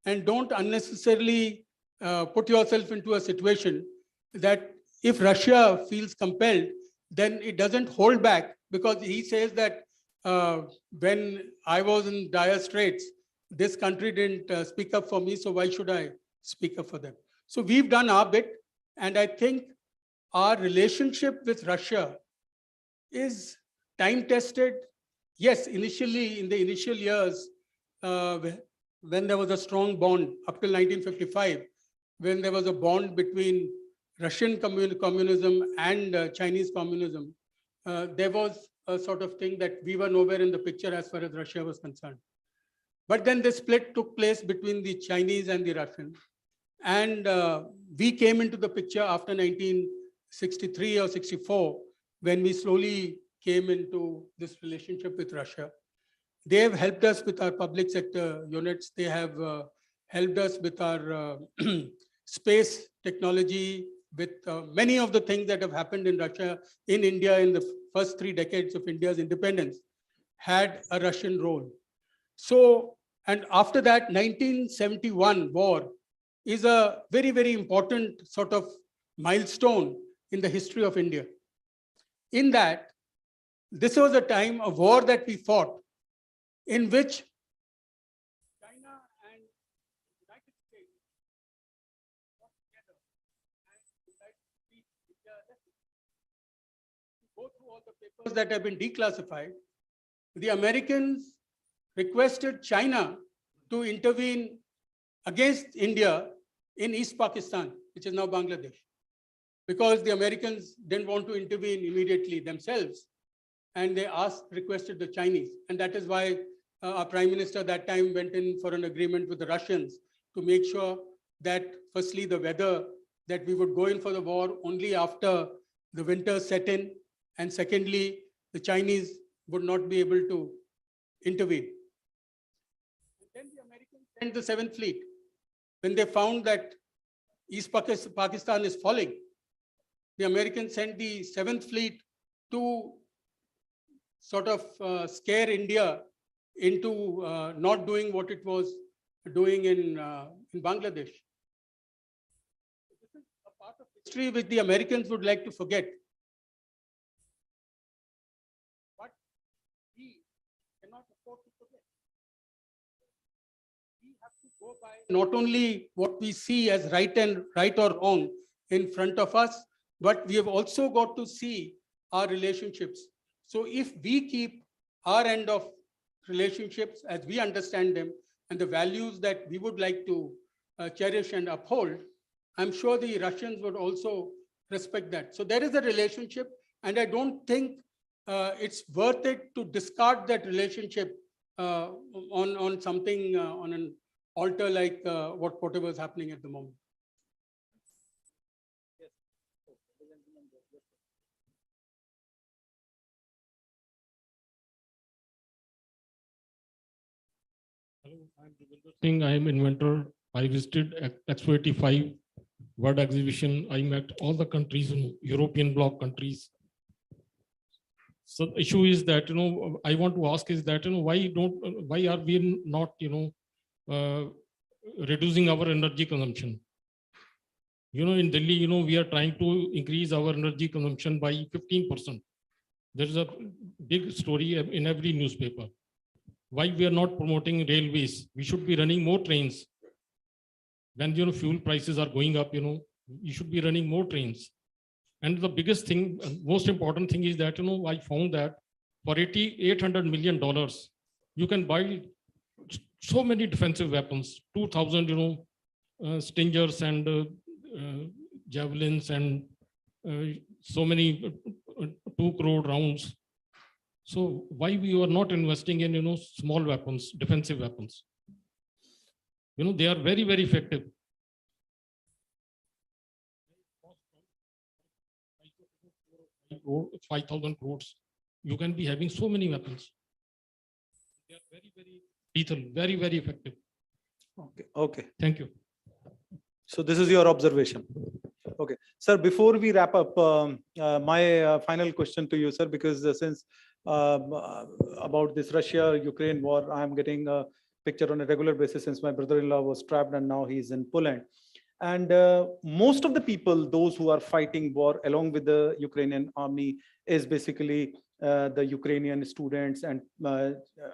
and don't unnecessarily put yourself into a situation that if Russia feels compelled, then it doesn't hold back, because he says that when I was in dire straits, this country didn't speak up for me, so why should I speak up for them? So we've done our bit, and I think our relationship with Russia is time-tested. Yes, initially, in the initial years, when there was a strong bond up till 1955, when there was a bond between Russian communism and Chinese communism, there was a sort of thing that we were nowhere in the picture as far as Russia was concerned. But then the split took place between the Chinese and the Russians. And we came into the picture after 1963 or 64, when we slowly came into this relationship with Russia. They have helped us with our public sector units. They have helped us with our space technology, with many of the things that have happened in Russia, in India in the first 3 decades of India's independence, had a Russian role. So, and after that, 1971 war is a very, very important sort of milestone in the history of India. In that, this was a time, a war that we fought, in which China and the United States got together and decided to beat India. To go through all the papers that have been declassified, the Americans requested China to intervene against India in East Pakistan, which is now Bangladesh, because the Americans didn't want to intervene immediately themselves, and they requested the Chinese. And that is why our Prime Minister that time went in for an agreement with the Russians to make sure that, firstly, the weather, that we would go in for the war only after the winter set in, and secondly, the Chinese would not be able to intervene. And then the Americans sent the 7th Fleet. When they found that East Pakistan is falling, the Americans sent the 7th Fleet to sort of scare India into not doing what it was doing in Bangladesh. This is a part of history which the Americans would like to forget. But we cannot afford to forget. We have to go by not only what we see as right or wrong in front of us, but we have also got to see our relationships. So if we keep our end of relationships as we understand them and the values that we would like to cherish and uphold, I'm sure the Russians would also respect that. So there is a relationship, and I don't think it's worth it to discard that relationship on something, on an altar like whatever is happening at the moment. Hello, I'm Devinder Singh. I am inventor. I visited Expo 85 World Exhibition. I met all the countries, European bloc countries. So the issue is that, I want to ask is that, why are we not, reducing our energy consumption? In Delhi, we are trying to increase our energy consumption by 15%. There is a big story in every newspaper. Why we are not promoting railways? We should be running more trains. When fuel prices are going up, you should be running more trains. And the biggest thing, most important thing is that I found that for $800 million, you can buy so many defensive weapons, 2,000 Stingers and javelins and so many 2 crore rounds. So why we are not investing in small weapons, defensive weapons? They are very, very effective. 5,000 crores. You can be having so many weapons. They are very, very lethal, very, very effective. Okay. Okay. Thank you. So this is your observation. Okay, sir, before we wrap up, my final question to you, sir, because since about this Russia-Ukraine war, I'm getting a picture on a regular basis since my brother-in-law was trapped and now he's in Poland. And most of the people, those who are fighting war along with the Ukrainian army, is basically the Ukrainian students and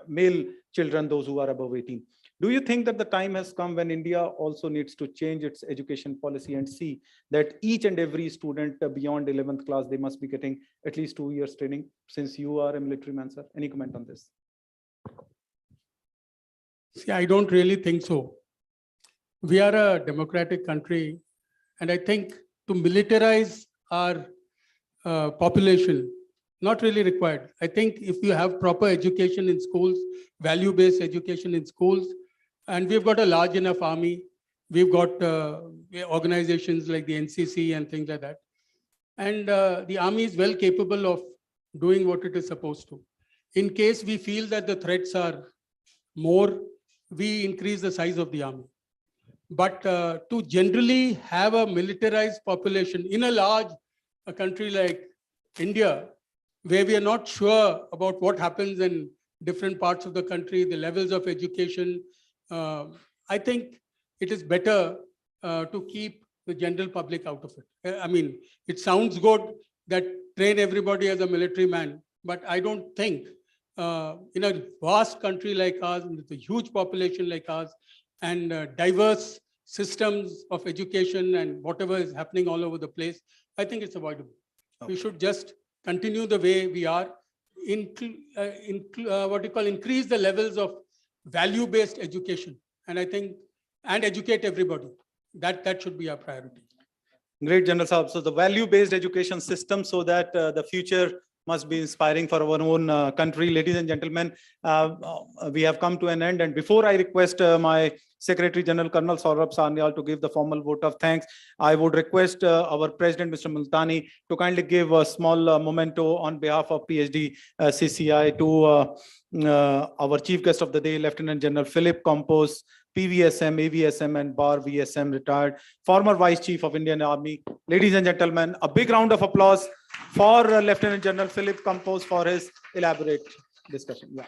male children, those who are above 18. Do you think that the time has come when India also needs to change its education policy and see that each and every student beyond 11th class, they must be getting at least 2 years training, since you are a military man, sir? Any comment on this? See, I don't really think so. We are a democratic country, and I think to militarize our population, not really required. I think if you have proper education in schools, value-based education in schools, and we've got a large enough army, we've got organizations like the NCC and things like that. And the army is well capable of doing what it is supposed to. In case we feel that the threats are more, we increase the size of the army. But to generally have a militarized population in a large country like India, where we are not sure about what happens in different parts of the country, the levels of education, I think it is better to keep the general public out of it. I mean, it sounds good that train everybody as a military man, but I don't think in a vast country like ours, with a huge population like ours, and diverse systems of education and whatever is happening all over the place, I think it's avoidable. Okay. We should just continue the way we are, increase the levels of value-based education. And I think, and educate everybody. That should be our priority. Great, General Saab. So the value-based education system, so that the future must be inspiring for our own country. Ladies and gentlemen, we have come to an end. And before I request my Secretary General Colonel Saurabh Sanyal to give the formal vote of thanks, I would request our President, Mr. Multani, to kindly give a small memento on behalf of PHD CCI to our Chief Guest of the Day, Lieutenant General Philip Campose, PVSM, AVSM, and Bar VSM retired, former Vice Chief of Indian Army. Ladies and gentlemen, a big round of applause for Lieutenant General Philip Campose for his elaborate discussion. Yeah.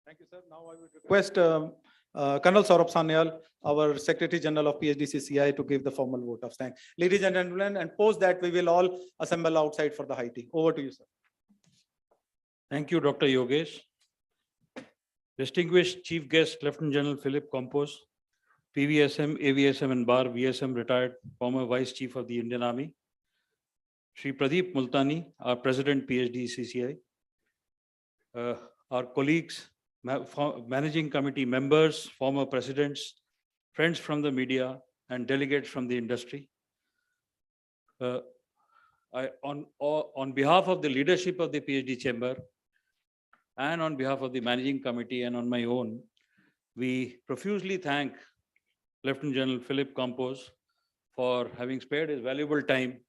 Thank you, sir. Now I would request Colonel Saurabh Sanyal, our Secretary General of PhD CCI, to give the formal vote of thanks. Ladies and gentlemen, and post that we will all assemble outside for the high tea. Over to you, sir. Thank you, Dr. Yogesh. Distinguished Chief Guest, Lieutenant General Philip Campose, PVSM, AVSM and Bar, VSM retired, former Vice Chief of the Indian Army. Shri Pradeep Multani, our President, PhD CCI. Our colleagues, managing committee members, former presidents, friends from the media, and delegates from the industry. On behalf of the leadership of the PhD chamber and on behalf of the managing committee and on my own, we profusely thank Lieutenant General Philip Campose for having spared his valuable time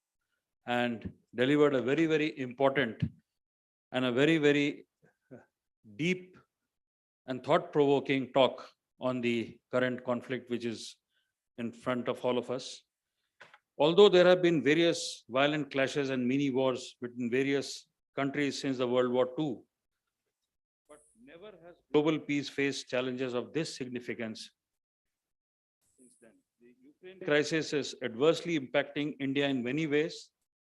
and delivered a very, very important and a very, very deep and thought-provoking talk on the current conflict which is in front of all of us. Although there have been various violent clashes and mini wars between various countries since the World War II, but never has global peace faced challenges of this significance since then. The Ukraine crisis is adversely impacting India in many ways,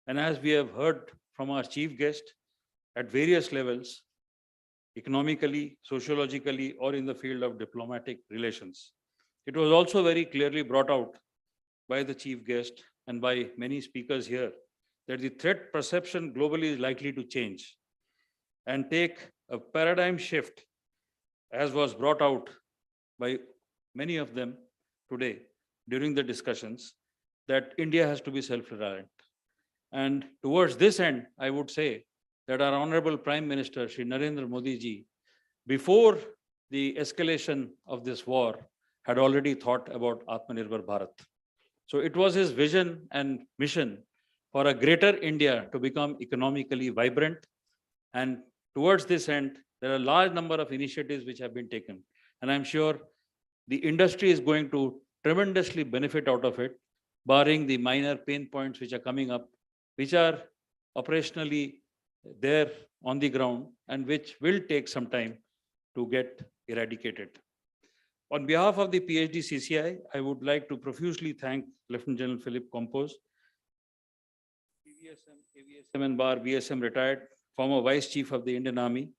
and as we have heard from our chief guest, at various levels, economically, sociologically, or in the field of diplomatic relations. It was also very clearly brought out by the chief guest and by many speakers here that the threat perception globally is likely to change and take a paradigm shift, as was brought out by many of them today during the discussions, that India has to be self-reliant. And towards this end, I would say that our Honorable Prime Minister, Shri Narendra Modi ji, before the escalation of this war, had already thought about Atmanirbhar Bharat. So it was his vision and mission for a greater India to become economically vibrant. And towards this end, there are a large number of initiatives which have been taken. And I'm sure the industry is going to tremendously benefit out of it, barring the minor pain points which are coming up, which are operationally there on the ground and which will take some time to get eradicated. On behalf of the PhD CCI, I would like to profusely thank Lieutenant General Philip Campose, PVSM, AVSM and Bar, VSM retired, former Vice Chief of the Indian Army,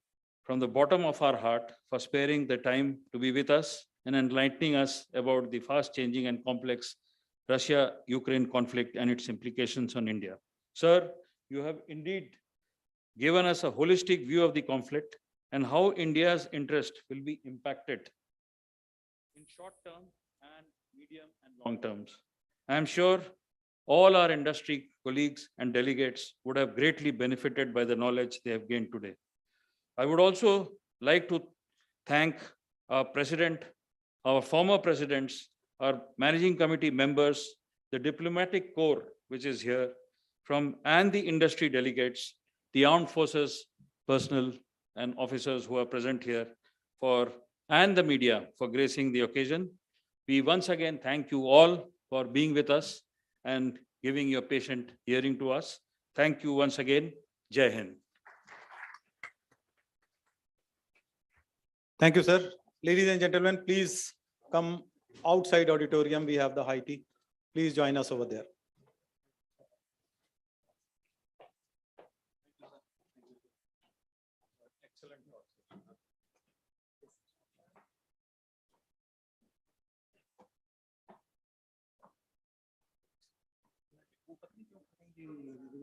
from the bottom of our heart for sparing the time to be with us and enlightening us about the fast-changing and complex Russia-Ukraine conflict and its implications on India. Sir, you have indeed given us a holistic view of the conflict and how India's interest will be impacted in short term and medium and long terms. I am sure all our industry colleagues and delegates would have greatly benefited by the knowledge they have gained today. I would also like to thank our president, our former presidents, our managing committee members, the diplomatic corps which is here, and the industry delegates, the armed forces personnel and officers who are present here, and the media for gracing the occasion. We once again thank you all for being with us and giving your patient hearing to us. Thank you once again. Jai Hind. Thank you, sir. Ladies and gentlemen, please come outside auditorium. We have the high tea. Please join us over there.